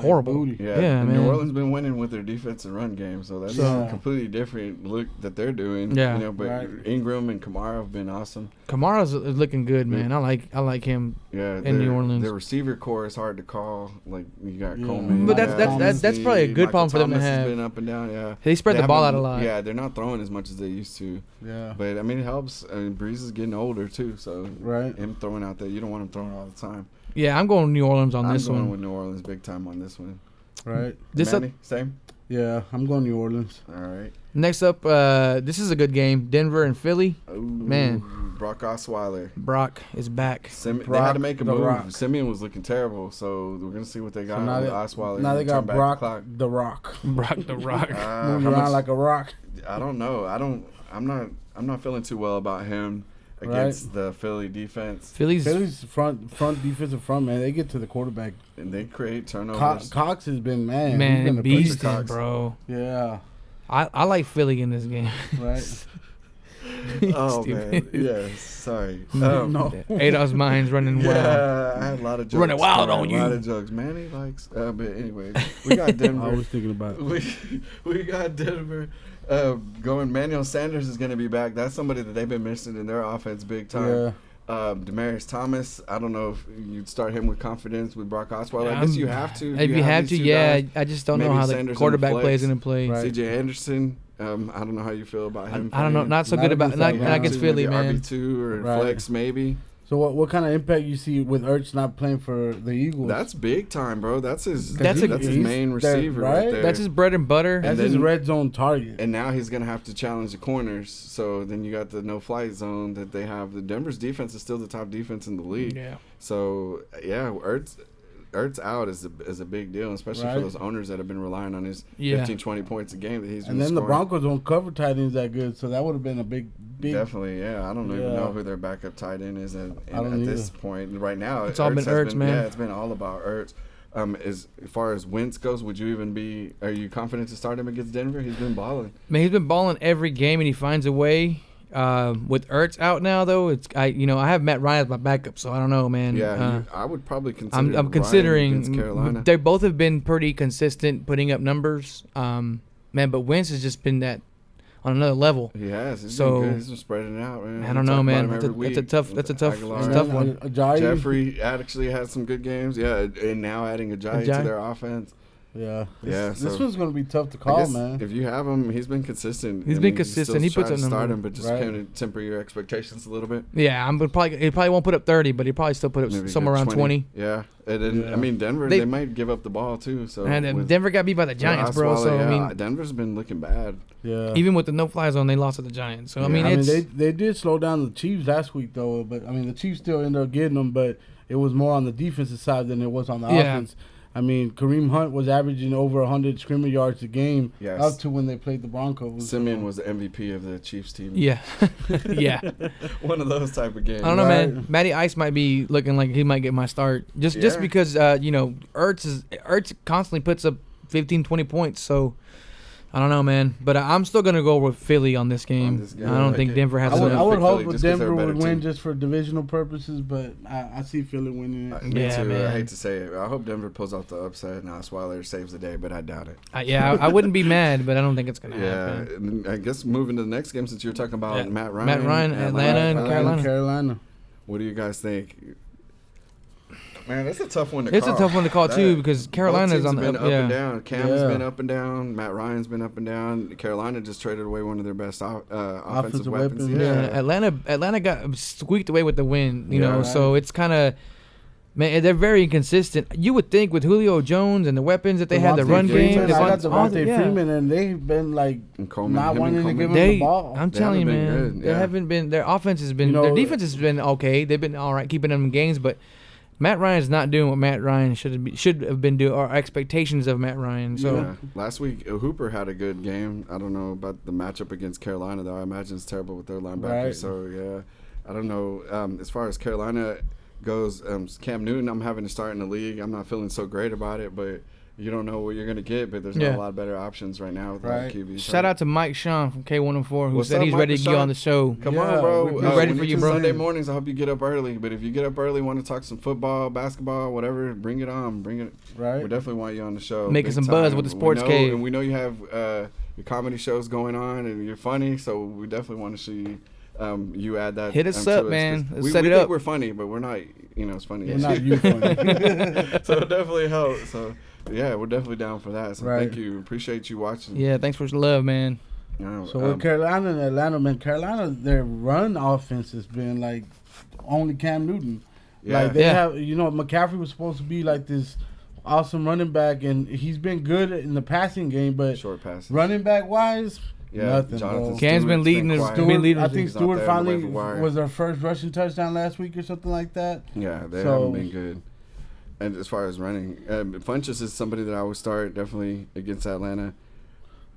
horrible. booty. Yeah, Yeah, and man. New Orleans been winning with their defensive run game, so that's a completely different look that they're doing. Yeah. You know, but Right. Ingram and Kamara have been awesome. Kamara's looking good, man. I like him. Yeah, In New Orleans. Their receiver core is hard to call. Like you got Coleman, But you that's got probably a good Michael problem for them to Thomas has have. been up and down. Yeah, They spread the ball out a haven't- lot. Yeah, they're not throwing as much as they used to. Yeah. But I mean, it helps. I mean, Breeze is getting older too, so Right. him throwing out there, you don't want him throwing all the time. Yeah, I'm going New Orleans on I'm this going one. with New Orleans big time on this one. Right. This Manny, same. Yeah, I'm going New Orleans. All right. Next up, this is a good game. Denver and Philly. Ooh, Man. Brock Osweiler. Brock is back. They Brock had to make a the move. Rock. Simeon was looking terrible, so we're gonna see what they got So now with they, Osweiler. now they and got turn back Brock the clock. the Rock. Brock the Rock. Moving How around much- like a rock. I don't know. I'm not feeling too well about him against the Philly defense, Philly's front defensive front, man. They get to the quarterback. and they create turnovers. Cox has been, man. He's been man a beast, player. bro. Yeah. I like Philly in this game. Right. Oh Stupid. man, yeah. Sorry. No. Adolph's mind's running wild. Yeah, I had a lot of jokes. Running wild on A you. lot of jokes. Manny likes. But anyway, we got Denver. I was thinking about it. we got Denver going. Manuel Sanders is going to be back. That's somebody that they've been missing in their offense big time. Yeah. Demarius Thomas, I don't know if you'd start him with confidence with Brock Osweiler. I guess you have to. If you have to, these two yeah. guys. I just don't know Maybe how the Sanders in quarterback the play is flex. going to play. Right. C.J. Anderson, I don't know how you feel about him. I don't know. playing. Not so Not good against about not that against round. Philly, man. RB2 or Right. flex maybe. So what kind of impact you see with Ertz not playing for the Eagles? That's big time, bro. That's his. That's That's his he's- main that- receiver right? right there. That's his bread and butter. That's and his then- red zone target. And now he's gonna have to challenge the corners. So then you got the no-flight zone that they have. The Denver's defense is still the top defense in the league. Yeah. So yeah, Ertz out is a big deal, especially for Right. those owners that have been relying on his Yeah. 15, 20 points a game that he's been And then the scoring. Broncos don't cover tight ends that good, so that would have been a big. Definitely, yeah. I don't even Yeah. know who their backup tight end is at don't this point. Right now, It's all been has Ertz, man. Yeah, it's been all about Ertz. As far as Wentz goes, would you even be? Are you confident to start him against Denver? He's been balling. Man, he's been balling every game, and he finds a way. With Ertz out now, though, I have Matt Ryan as my backup, so I don't know, man. Yeah, I would probably consider. I'm Ryan considering. against Carolina. They both have been pretty consistent putting up numbers, man. But Wentz has just been that on another level. He has. He's So- been good. He's been spreading it out, man. I We don't know, talk about man. him That's every a week. tough- that's a tough- Aguilar. it's a tough one. Ajayi, Jeffrey actually had some good games. Yeah, and now adding Ajayi to Ajayi. their offense. Yeah. Yeah, This so- one's gonna be tough to I call, guess man. if you have him, he's been consistent. He's I been mean, you consistent. still He puts try up to start numbers. him, but just Right. kind of temper your expectations a little bit. Yeah, he probably won't put up 30, but he probably still put up Maybe a somewhere good around 20. Yeah, and then Yeah. I mean Denver, They- they might give up the ball too. So And then with- Denver got beat by the Giants, bro. Osweiler, So I yeah, mean, Denver's been looking bad. Yeah. even with the no-fly zone, they lost to the Giants. So I Yeah. mean, I mean, it's they did slow down the Chiefs last week, though. But I mean, the Chiefs still ended up getting them, but it was more on the defensive side than it was on the Yeah. offense. I mean, Kareem Hunt was averaging over 100 scrimmage yards a game Yes. up to when they played the Broncos. Simeon was the MVP of the Chiefs team. yeah, yeah. One of those type of games. I don't know, man. Right. Matty Ice might be looking like he might get my start just Yeah. because Ertz constantly puts up 15, 20 points. So I don't know, man. But I'm still gonna go with Philly on this game. this game, I don't like think it. Denver has I would, enough. I would Pick hope Philly that just 'cause they're Denver a better would win team. just for divisional purposes, but I see Philly winning it. Me Yeah, too. man. I hate to say it. I hope Denver pulls off the upset and Osweiler saves the day, but I doubt it. I wouldn't be mad, but I don't think it's gonna Yeah, happen. and I guess moving to the next game since you were talking about Yeah. Matt Ryan. Matt Ryan, Atlanta, and Carolina. Carolina. What do you guys think? Man, that's a tough one to It's call. a tough one to call too because Both Carolina's teams on have the been up. up Yeah. and down. Cam's Yeah. been up and down. Matt Ryan's been up and down. Carolina just traded away one of their best offensive weapons. weapons, Yeah, Atlanta got squeaked away with the win, you Yeah. know. Right. So it's kind of, man, they're very inconsistent. You would think with Julio Jones and the weapons that they had, the Devontae run Freeman. game, I got all the- Devontae yeah. Freeman, and they've been like And Coleman, not him and wanting to Coleman. give him They, the ball. I'm They telling you, haven't been man, good, they yeah. haven't been. Their offense has been, You know, their defense has been okay. They've been all right, keeping them in games, but Matt Ryan's not doing what Matt Ryan should have been doing, or expectations of Matt Ryan. So Yeah. Last week, Hooper had a good game. I don't know about the matchup against Carolina, though. I imagine it's terrible with their linebacker. Right. So, yeah, I don't know. As far as Carolina goes, Cam Newton, I'm having to start in the league. I'm not feeling so great about it, but you don't know what you're gonna get, but there's not a lot of better options right now with all the QBs. Shout out to Mike Sean from K104 who What's said up, he's Mike ready to get on the show. Come on, bro. We're ready for you, bro. Sunday mornings, I hope you get up early. But if you get up early, want to talk some football, basketball, whatever, bring it on. Bring it. Right. We definitely want you on the show. Making some buzz with the Sports Cave. And we know you have your comedy shows going on, and you're funny. So we definitely want to see you add that. Hit us up, man. We set it think up. we're funny, but we're not. It's funny. We're not you funny. So it definitely helps. So yeah, we're definitely down for that. So thank you. Appreciate you watching. Yeah, thanks for the love, man. So with Carolina and Atlanta, man, Carolina, their run offense has been like only Cam Newton. Yeah. Like they have, McCaffrey was supposed to be like this awesome running back, and he's been good in the passing game, but short passes. Running back wise, nothing. Jonathan Cam's been leading his. I think Stewart finally was their first rushing touchdown last week or something like that. Yeah, they haven't been good. And as far as running, Funchess is somebody that I would start definitely against Atlanta.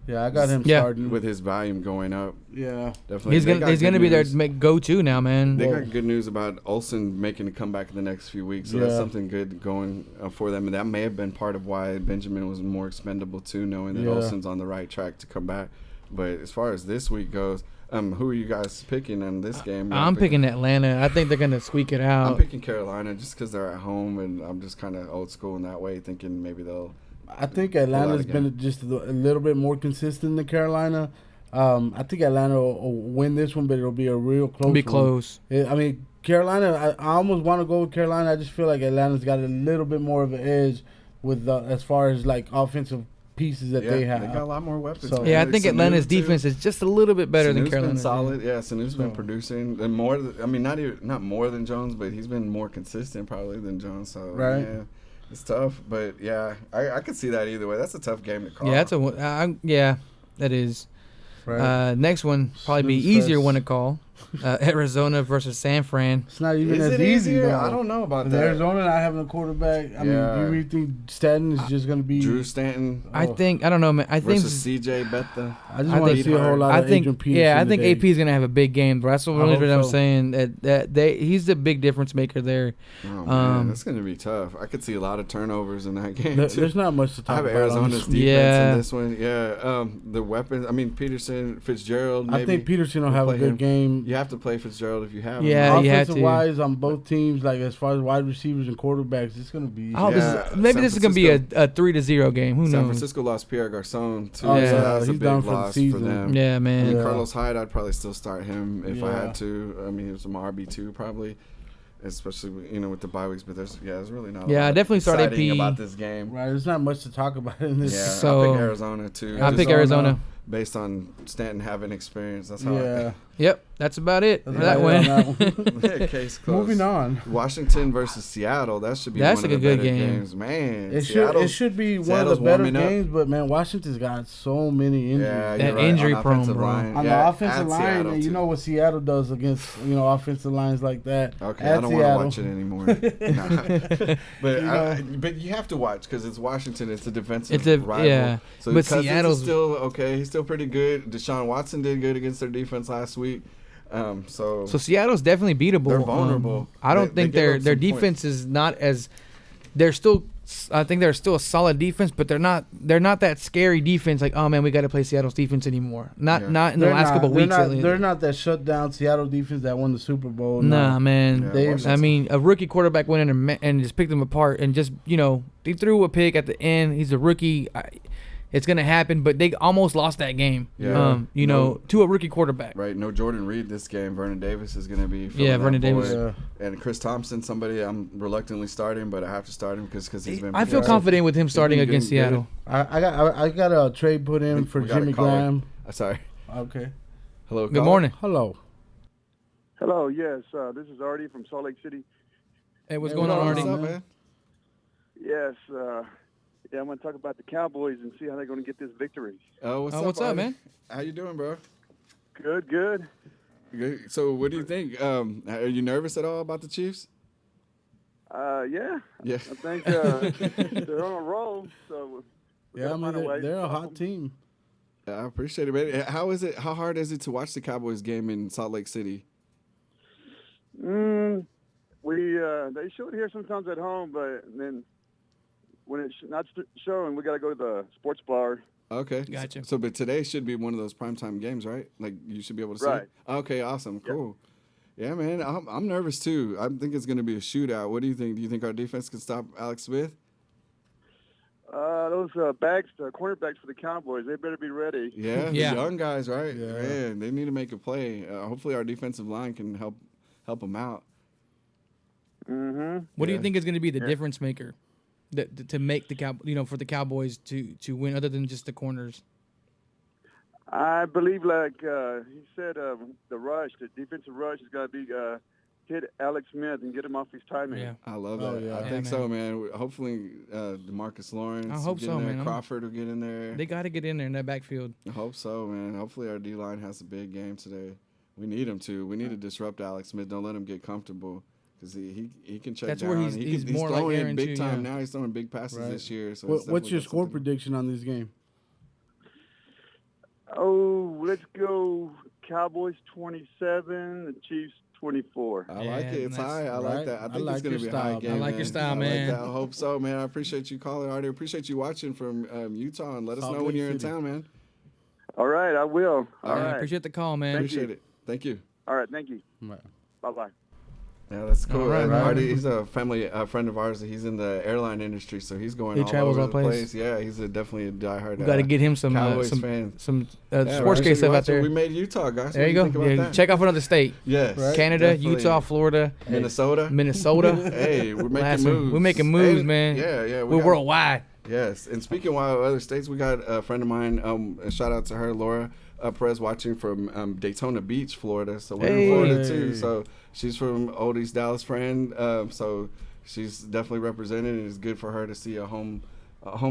Yeah, I got him starting with his volume going up. Yeah, definitely. He's gonna be their go-to now, man. They got good news about Olsen making a comeback in the next few weeks, so that's something good going for them. And that may have been part of why Benjamin was more expendable too, knowing that Olsen's on the right track to come back. But as far as this week goes, who are you guys picking in this game? I'm picking Atlanta. I think they're gonna squeak it out. I'm picking Carolina just because they're at home, and I'm just kind of old school in that way, thinking maybe they'll. I think Atlanta's been just a little bit more consistent than Carolina. I think Atlanta will win this one, but it'll be a real close one. Be close. I mean, Carolina, I almost want to go with Carolina. I just feel like Atlanta's got a little bit more of an edge with as far as like offensive pieces that they have. They got a lot more weapons. So, I think Atlanta's defense is just a little bit better than Carolina. Been solid. Yeah, Sanu's been producing and more. Not more than Jones, but he's been more consistent probably than Jones. So yeah, it's tough. But yeah, I could see that either way. That's a tough game to call. Yeah, that is. Right. Next one probably be easier one to call. Arizona versus San Fran. It's not even as easy, though. I don't know about that. Arizona not having a quarterback. I mean, do you really think Stanton is just going to be Drew Stanton? I don't know, man. I think versus CJ Betha. I just want to see a whole lot of Adrian Peterson. Yeah, I think today. AP is going to have a big game. That's the only reason I'm saying that he's the big difference maker there. Oh man, that's going to be tough. I could see a lot of turnovers in that game. There's not much to talk about. I have Arizona's defense in this one. Yeah, the weapons. I mean, Peterson, Fitzgerald. Maybe. I think Peterson will have a good game. You have to play Fitzgerald if you have him. Yeah, offensive wise on both teams, like as far as wide receivers and quarterbacks, it's going to be. Maybe this is going to be a 3-0 game. Who knows? San Francisco lost Pierre Garçon too. Oh, so that was a he's big done for loss the for season. them. Yeah, man. And Carlos Hyde, I'd probably still start him if I had to. I mean, he was some RB2 probably, especially with the bye weeks. But there's really not. I definitely start AP about this game. Right, there's not much to talk about in this. Yeah, so I'll pick Arizona too. I pick Arizona based on Stanton having experience. That's how. Yep, that's about it for that one. Case closed. Moving on. Washington versus Seattle. That should be one of the better games, man. It should be one of the better games, but man, Washington's got so many injuries. Yeah, that injury prone, bro. On the offensive line, and you know what Seattle does against offensive lines like that. Okay, I don't want to watch it anymore. But you have to watch because it's Washington. It's a defensive rival. Yeah, so but Seattle's still okay. He's still pretty good. Deshaun Watson did good against their defense last week. So Seattle's definitely beatable. They're vulnerable. I don't think their defense is not as. They're still. I think they're still a solid defense, but they're not that scary defense. Like, oh man, we got to play Seattle's defense anymore. Not in the last couple weeks. They're not that shut down Seattle defense that won the Super Bowl. Nah, man. Yeah, I mean, a rookie quarterback went in and just picked them apart and just they threw a pick at the end. He's a rookie. It's gonna happen, but they almost lost that game. Yeah. To a rookie quarterback. Right. No Jordan Reed this game. Vernon Davis is gonna be. Vernon Davis. Yeah. And Chris Thompson, somebody I'm reluctantly starting, but I have to start him because he's been. I feel confident with him starting against Seattle. I got a trade put in for Jimmy Graham. Sorry. Okay. Hello. Good morning. Hello. Hello. Yes. This is Artie from Salt Lake City. Hey, what's going on, Artie? What's up, man? Yes. Yeah, I'm going to talk about the Cowboys and see how they're going to get this victory. Oh, what's up, man? How you doing, bro? Good. So, what do you think? Are you nervous at all about the Chiefs? Yeah. Yeah. I think they're on a roll. So yeah, I mean they're a hot team. I appreciate it, man. How hard is it to watch the Cowboys game in Salt Lake City? They show it here sometimes at home, but then when it's not showing, we got to go to the sports bar. Okay. Gotcha. So, but today should be one of those primetime games, right? Like you should be able to see. Right. Okay. Awesome. Yeah. Cool. Yeah, man. I'm nervous too. I think it's going to be a shootout. What do you think? Do you think our defense can stop Alex Smith? Those backs, the cornerbacks for the Cowboys, they better be ready. Yeah. Yeah. The young guys, right? Yeah. Man, they need to make a play. Hopefully, our defensive line can help them out. Mm-hmm. What do you Yeah. think is going to be the difference maker to make the for the Cowboys to win, other than just the corners? I believe, like he said, the rush, the defensive rush has got to be hit Alex Smith and get him off his timing. Yeah. I love Oh, that. yeah. I Yeah, think man. so, man. Hopefully, DeMarcus Lawrence. I hope will get so, in there. man. Crawford will get in there. They got to get in there in that backfield. I hope so, man. Hopefully, our D line has a big game today. We need him to. We need to disrupt Alex Smith. Don't let him get comfortable because he can check That's down. where he's more like throwing Aaron in big too, time yeah. now. He's throwing big passes Right. this year. So What's your definitely score something. prediction on this game? Oh, let's go Cowboys 27, the Chiefs 24. I Yeah, like it. It's nice. high. I Right. like that. I I think like it's going to your be a high style, game. man. I like your style, I man. Like that. I hope so, man. I appreciate you calling, Artie. I appreciate you watching from Utah, and let us Salt know when Lake you're City. in town, man. All right, I will. All Yeah, right. appreciate the call, man. Thank you. Appreciate it. Thank you. All right, thank you. Right. Bye-bye. Yeah, that's cool. All right, And man. Artie, he's a family friend of ours. He's in the airline industry, so he's going He all travels over all the place. place. Yeah, he's definitely a diehard. We got to get him some Cowboys fan. Yeah, sports right. case stuff out Watch it. there. We made Utah, guys. There What you do go. think about Yeah, that? check out another state. Yes, Right. Canada, definitely. Utah, Florida, Minnesota. Minnesota. Hey, we're making Last one. moves. We're making moves, Hey, man. Yeah. We're got- worldwide. Yes, and speaking of other states, we got a friend of mine. A shout out to her, Laura Perez, watching from Daytona Beach, Florida. So we're Hey. in Florida too. So she's from Old East Dallas friend. So she's definitely represented, and it's good for her to see a home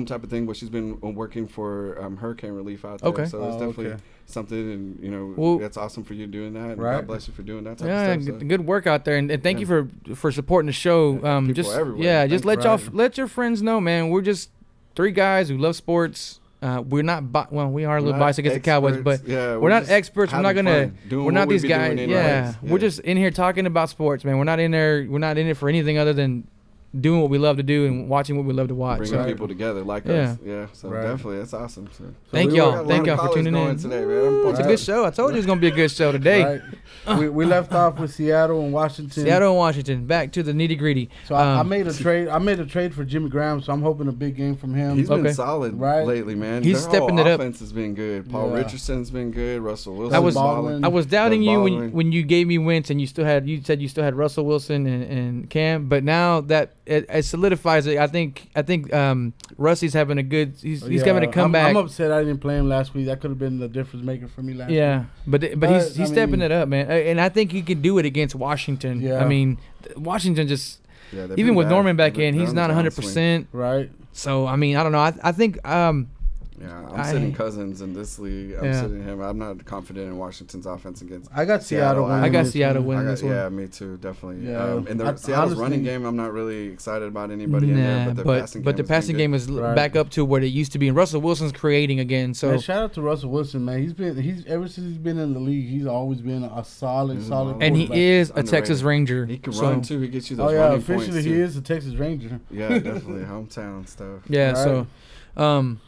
type of thing. But she's been working for hurricane relief out there. Okay. So it's Oh, definitely okay. something, and Well- that's awesome for you doing that. And Right. God bless you for doing that type Yeah, of stuff. So. good work out there, and thank Yeah. you for supporting the show. People Just everywhere. just Thank let let your friends know, man. We're just three guys who love sports. We're not we are a little We're not biased against the Cowboys, experts. but Yeah, we're not just experts. We're not having gonna. fun, doing We're not what we these be guys. doing Yeah, anyways. we're just in here talking about sports, man. We're not in there. We're not in it for anything other than doing what we love to do and watching what we love to watch. bringing So, people together like Yeah. us. Yeah, so Right. definitely that's awesome. So. Thank we y'all. got a lot Thank of y'all for callers tuning going in. today, man. It's a good show. I told you it's gonna be a good show today. Right. we left off with Seattle and Washington. Seattle and Washington. Back to the nitty gritty. So I made a trade. I made a trade for Jimmy Graham. So I'm hoping a big game from him. He's Okay. been solid Right. lately, man. He's Their stepping whole it up. Offense has been good. Paul Yeah. Richardson's been good. Russell Wilson. I was- Baldwin. I was doubting you Baldwin. when you gave me Wentz and you said you still had Russell Wilson and Cam, but now that it solidifies it. I think Rusty's having a good. He's having a comeback. I'm upset I didn't play him last week. That could have been the difference maker for me last week. Yeah, but he's I stepping mean- it up, man, and I think he can do it against Washington. Yeah. I mean, Washington just Yeah, they've even been with bad. Norman back They're in, he's on not the 100%. Right. So I mean, I don't know. I think Yeah, I- sitting Cousins in this league. I'm Yeah. sitting him. I'm not confident in Washington's offense against. I got Seattle. I winning I got this Seattle one. winning this one. Yeah, me too, definitely. Yeah. And I- Seattle's running honestly- game, I'm not really excited about anybody in there, but the passing but the passing game is Right. back up to what it used to be, and Russell Wilson's creating again. So Man, shout out to Russell Wilson, man. He's ever since he's been in the league, he's always been a solid and he quarterback. is a Underrated. Texas Ranger. He can So, run too. He gets you those Oh yeah, running officially points he too. is a Texas Ranger. Yeah, definitely hometown stuff. Yeah, Right. so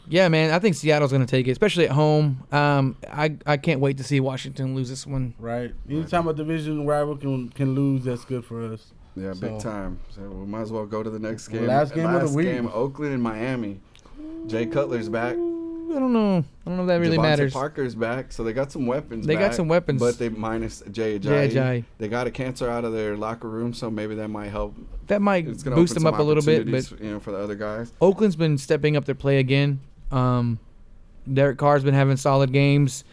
yeah, man, I think Seattle's gonna take it, especially at home. I can't wait to see Washington lose this one. Right. Anytime a division rival can lose, that's good for us. Yeah, big So- time. So we might as well go to the next game. Last game of the week. game, Oakland and Miami. Jay Cutler's back. I don't know if that really Devontae matters. Parker's back, so they got some weapons. They got some weapons. but they minus Jay Jay Ajayi. Ajayi. They got a cancer out of their locker room, so maybe that might help. That might It's gonna boost open them some up a little bit, opportunities, but for the other guys. Oakland's been stepping up their play again. Derek Carr's been having solid games.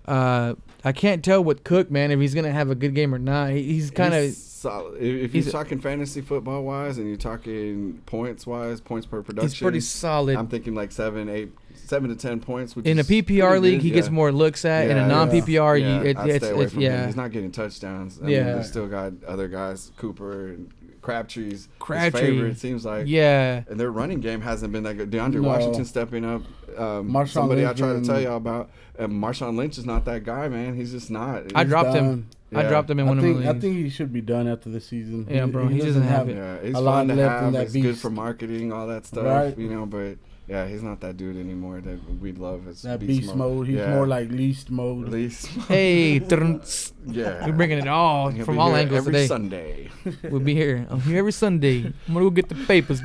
I can't tell with Cook, man, if he's gonna have a good game or not. He's kind of solid. If you're he's- talking fantasy football wise, and you're talking points wise, points per production, he's pretty solid. I'm thinking like 7 to 10 points. Which In a is PPR pretty league, good, he gets yeah. more looks at. In a non-PPR, I'd it's stay away from him. yeah. He's not getting touchdowns. I mean, Yeah. they still got other guys, Cooper and Crabtree's his Crabtree. favorite. It seems like. Yeah. And their running game hasn't been that good. DeAndre No. Washington stepping up. somebody I Lynch tried to tell y'all about. Marshawn Lynch is not that guy, man. He's just not. I dropped him. Yeah. I dropped him in one of my leagues. I think he should be done after the season. Yeah, bro. He doesn't have it. Yeah, he's a lot fun to left in have. that It's good beast. for marketing, all that stuff, Right. but yeah, he's not that dude anymore that we'd love as That beast mode. He's more like least mode. Hey, yeah. we're bringing it all He'll from be all here angles every today. Sunday. We'll be here. I'm here every Sunday. I'm gonna go get the papers.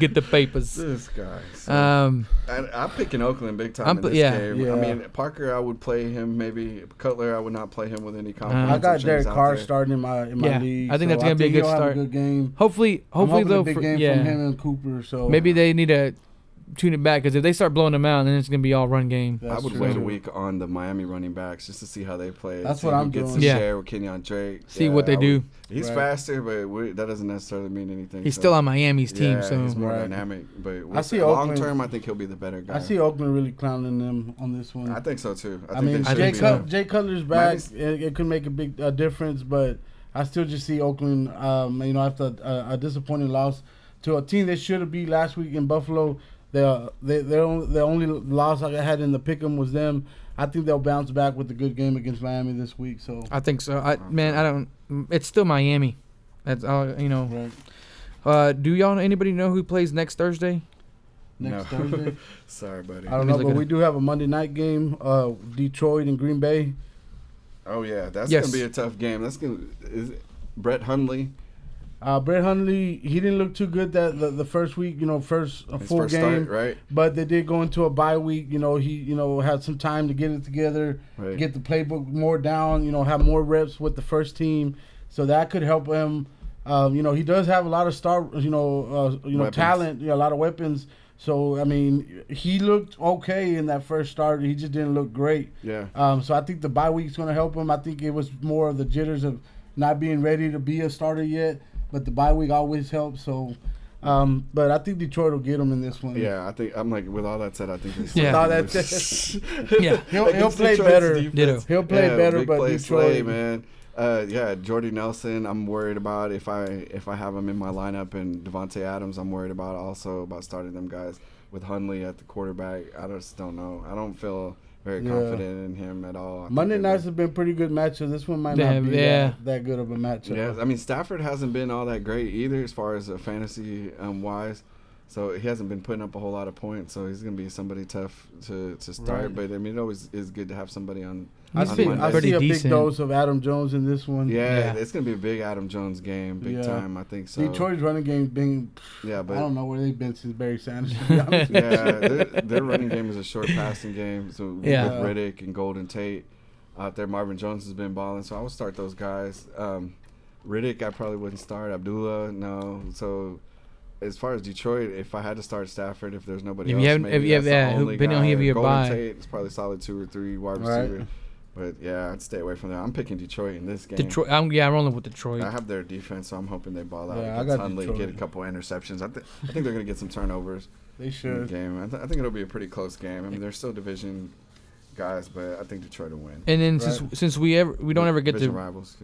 This guy. So, I'm picking Oakland big time in this game. Yeah. I mean, Parker, I would play him. Maybe Cutler, I would not play him with any confidence. I got or Derek chance out Carr there. starting in my league. I think that's gonna be a good he'll have start. a good game. Hopefully I'm hoping though, a big game from him and Cooper. So maybe they need to tune it back because if they start blowing them out, then it's gonna be all run game. I would wait a week on the Miami running backs just to see how they play. That's see what who I'm gets doing. to Yeah. share with Kenyon Drake. See what they do. He's faster, but that doesn't necessarily mean anything. He's still on Miami's team, yeah, so he's more dynamic. But I see long Oakland- term, I think he'll be the better guy. I see Oakland really clowning them on this one. I think so too. I mean, they should be. Jay Cutler's back. It could make a big difference, but I still just see Oakland. After a disappointing loss to a team they should have beat last week in Buffalo. The only loss I had in the pick'em was them. I think they'll bounce back with a good game against Miami this week. So I think so. I don't. It's still Miami. That's all you know. Right. Do y'all anybody know who plays next Thursday? Next Thursday. Sorry, buddy. I don't know, but we do have a Monday night game. Detroit and Green Bay. Oh yeah, that's gonna be a tough game. Is it Brett Hundley. Brett Hundley, he didn't look too good the first week, His full first game, start, right? But they did go into a bye week. He had some time to get it together, Right. get the playbook more down. Have more reps with the first team, so that could help him. He does have a lot of talent, a lot of weapons. So I mean, he looked okay in that first start. He just didn't look great. Yeah. So I think the bye week's going to help him. I think it was more of the jitters of not being ready to be a starter yet. But the bye week always helps. So, but I think Detroit will get him in this one. Yeah, I think I'm like with all that said, I think he's Yeah. With all that said, Yeah. he'll play better. Ditto. He'll play better, big but play Detroit, Slay, man. Jordy Nelson, I'm worried about if I have him in my lineup, and Devontae Adams, I'm worried about also about starting them guys with Hundley at the quarterback. I just don't know. I don't feel very confident in him at all. Monday nights have been pretty good matchups. This one might not be that good of a matchup. Yeah, I mean Stafford hasn't been all that great either as far as fantasy wise. So he hasn't been putting up a whole lot of points. So he's gonna be somebody tough to start. Right. But I mean, it always is good to have somebody on. I see pretty a big decent. dose of Adam Jones in this one. Yeah, it's gonna be a big Adam Jones game, big Yeah. time. I think so. Detroit's running game being. Yeah, but I don't know where they've been since Barry Sanders. To be honest. their running game is a short passing game. So with Riddick and Golden Tate out there, Marvin Jones has been balling. So I would start those guys. Riddick, I probably wouldn't start. Abdullah, no. So as far as Detroit, if I had to start Stafford, if there's nobody else, maybe that's the only depending on guy. who you Golden buy. Tate is probably solid 2 or 3 wide receiver. But yeah, I'd stay away from that. I'm picking Detroit in this game. Detroit. I'm rolling with Detroit. I have their defense, so I'm hoping they ball out. Yeah, I against got Hundley, Detroit. get a couple interceptions. I think they're going to get some turnovers. They In should. the game. I think it'll be a pretty close game. I mean, they're still division guys, but I think Detroit will win. And then since we don't ever get Division to rivals,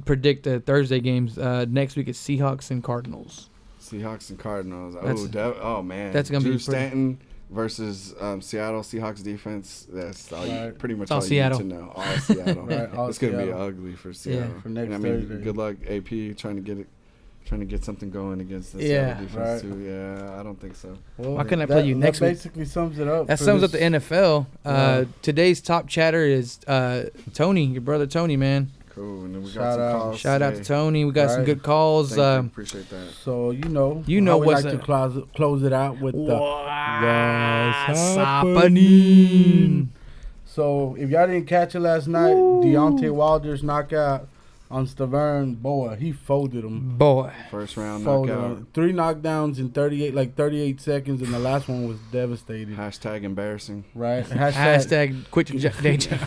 predict the Thursday games, next week it's Seahawks and Cardinals. Seahawks and Cardinals. That's- Man, that's gonna Drew be Stanton versus Seattle Seahawks defense. That's all pretty much all all Seattle. you need to know. All Seattle. All It's gonna be Seattle. ugly for Seattle. for next And I mean, Thursday. good luck, AP, trying to get something going against the Yeah. Seattle defense Right. too. Yeah, I don't think so. Well, Why couldn't I play you next that week? basically sums it up. That for sums up this- the NFL. Yeah. Today's top chatter is Tony, your brother Tony, man. Cool. And then we got Shout some out. calls. Shout out to today. Tony. We got some Right. good calls. Thank you. Appreciate that. So You know how we what's like a- to close it out with the What's happening? So if y'all didn't catch it last night, Deontay Wilder's knockout on Stavern, boy, he folded him. Boy. First round Folded knockout. him. 3 knockdowns in 38 seconds, and the last one was devastating. Hashtag embarrassing. Right? Hashtag quit your day job.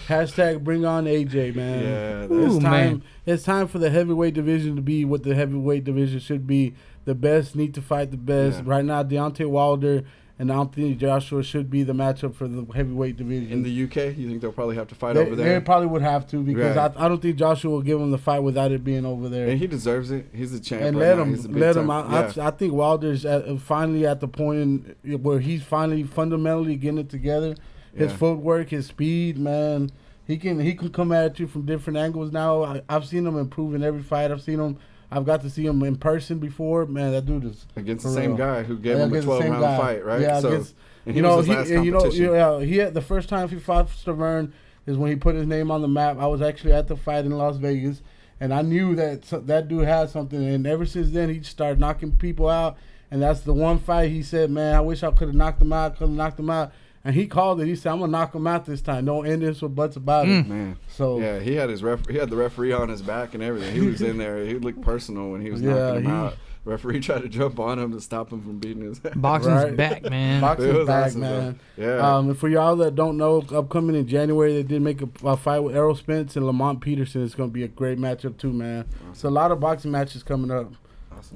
Hashtag bring on AJ, man. Yeah, Ooh, It's time. man. It's time for the heavyweight division to be what the heavyweight division should be. The best need to fight the best. Yeah. Right now, Deontay Wilder and I don't think Joshua should be the matchup for the heavyweight division. In the UK, you think they'll probably have to fight They over there? probably would have to because Right. I don't think Joshua will give him the fight without it being over there. And he deserves it. He's a champ. And right let now. him, He's a big let him. time- I think Wilder's finally at the point where he's finally fundamentally getting it together. His Yeah. footwork, his speed, man. He can come at you from different angles now. I've seen him improve in every fight. I've got to see him in person before. Man, that dude is against the for same real. guy who gave him a against the same 12-round guy. fight, right? Yeah, So, against, and he was his last competition. he had the first time he fought Stavern is when he put his name on the map. I was actually at the fight in Las Vegas, and I knew that dude had something. And ever since then, he started knocking people out. And that's the one fight he said, man, I wish I could have knocked him out. And he called it. He said, I'm gonna knock him out this time. Don't end this with buts about it. Man, So yeah, he had the referee on his back and everything. He was in there. He looked personal when he was knocking him out. Referee tried to jump on him to stop him from beating his head. Boxing's back, man. It Boxing's was back, awesome, man. though. Yeah. And for y'all that don't know, upcoming in January, they did make a fight with Errol Spence and Lamont Peterson. It's going to be a great matchup too, man. So a lot of boxing matches coming up.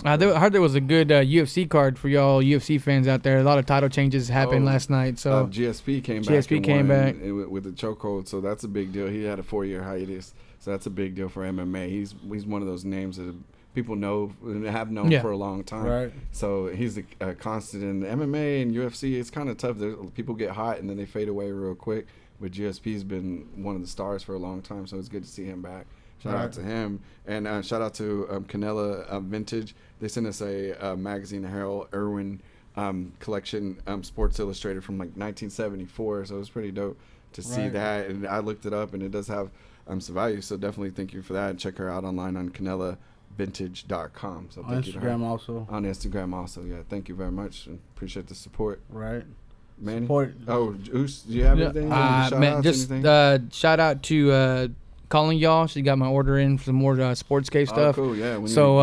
I heard there was a good UFC card for y'all UFC fans out there. A lot of title changes happened last night. So GSP came back. GSP came back with the chokehold, so that's a big deal. He had a 4-year hiatus, so that's a big deal for MMA. He's one of those names that people know and have known for a long time. Right. So he's a constant in MMA and UFC. It's kind of tough. People get hot and then they fade away real quick. But GSP's been one of the stars for a long time, so it's good to see him back. Shout out to him. And shout out to Canella Vintage. They sent us a magazine, a Harold Irwin collection, Sports Illustrated from like 1974. So it was pretty dope to see that. And I looked it up, and it does have some value. So definitely thank you for that. And check her out online on CanellaVintage.com. So On Instagram also. On Instagram also, yeah. Thank you very much. And appreciate the support. Right. Manny? Support. Oh, Oos, do you have anything? Shout out to calling y'all. She got my order in for some more SportsCave stuff. Oh, cool, yeah. So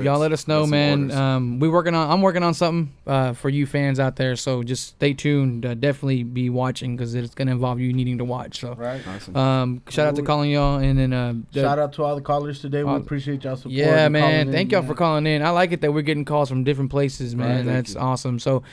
y'all let us know, man. I'm working on something for you fans out there. So just stay tuned. Definitely be watching because it's gonna involve you needing to watch. So awesome. Shout out to calling y'all, and then shout out to all the callers today. We appreciate y'all support. Yeah, man. Thank y'all for calling in. I like it that we're getting calls from different places, man. That's awesome. So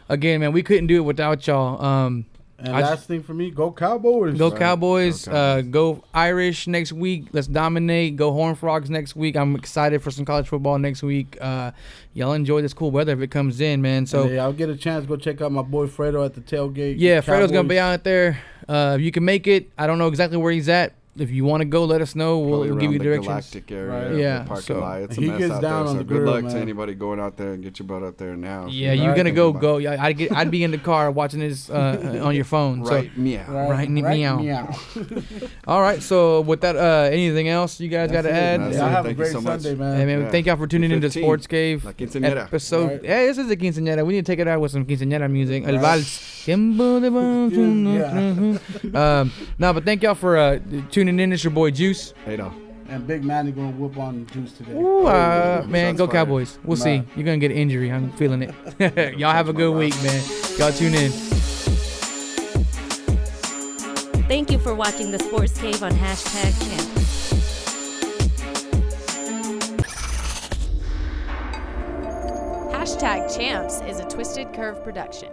again, man, we couldn't do it without y'all. And last thing for me, go Cowboys. Go Cowboys. Go Irish next week. Let's dominate. Go Horned Frogs next week. I'm excited for some college football next week. Y'all enjoy this cool weather if it comes in, man. So I'll get a chance to go check out my boy Fredo at the tailgate. Yeah, Fredo's going to be out there. If you can make it, I don't know exactly where he's at. If you want to go, let us know. We'll give you directions. Galactic area, right. Yeah, the parking lot. It's a he mess gets out down there. on So the good grill, luck man. to anybody going out there and get your butt out there now. Yeah, you're gonna go. Yeah, I'd be in the car watching this on your phone. Right, so, meow. Right, meow. All right. So with that, anything else you guys got to add? Y'all have a great Sunday, man. Hey, man, thank y'all for tuning into Sports Cave. La quinceañera. Episode. Right. Yeah, this is a quinceañera. We need to take it out with some quinceañera music. El vals. No, but thank y'all for tuning in. It's your boy Juice. Hey, no. And Big Manny gonna whoop on Juice today. Ooh, man, go fired. Cowboys. We'll see. You're gonna get an injury. I'm feeling it. Y'all have a good week, man. Y'all tune in. Thank you for watching the Sports Cave on #Champs. #Champs is a Twisted Curve production.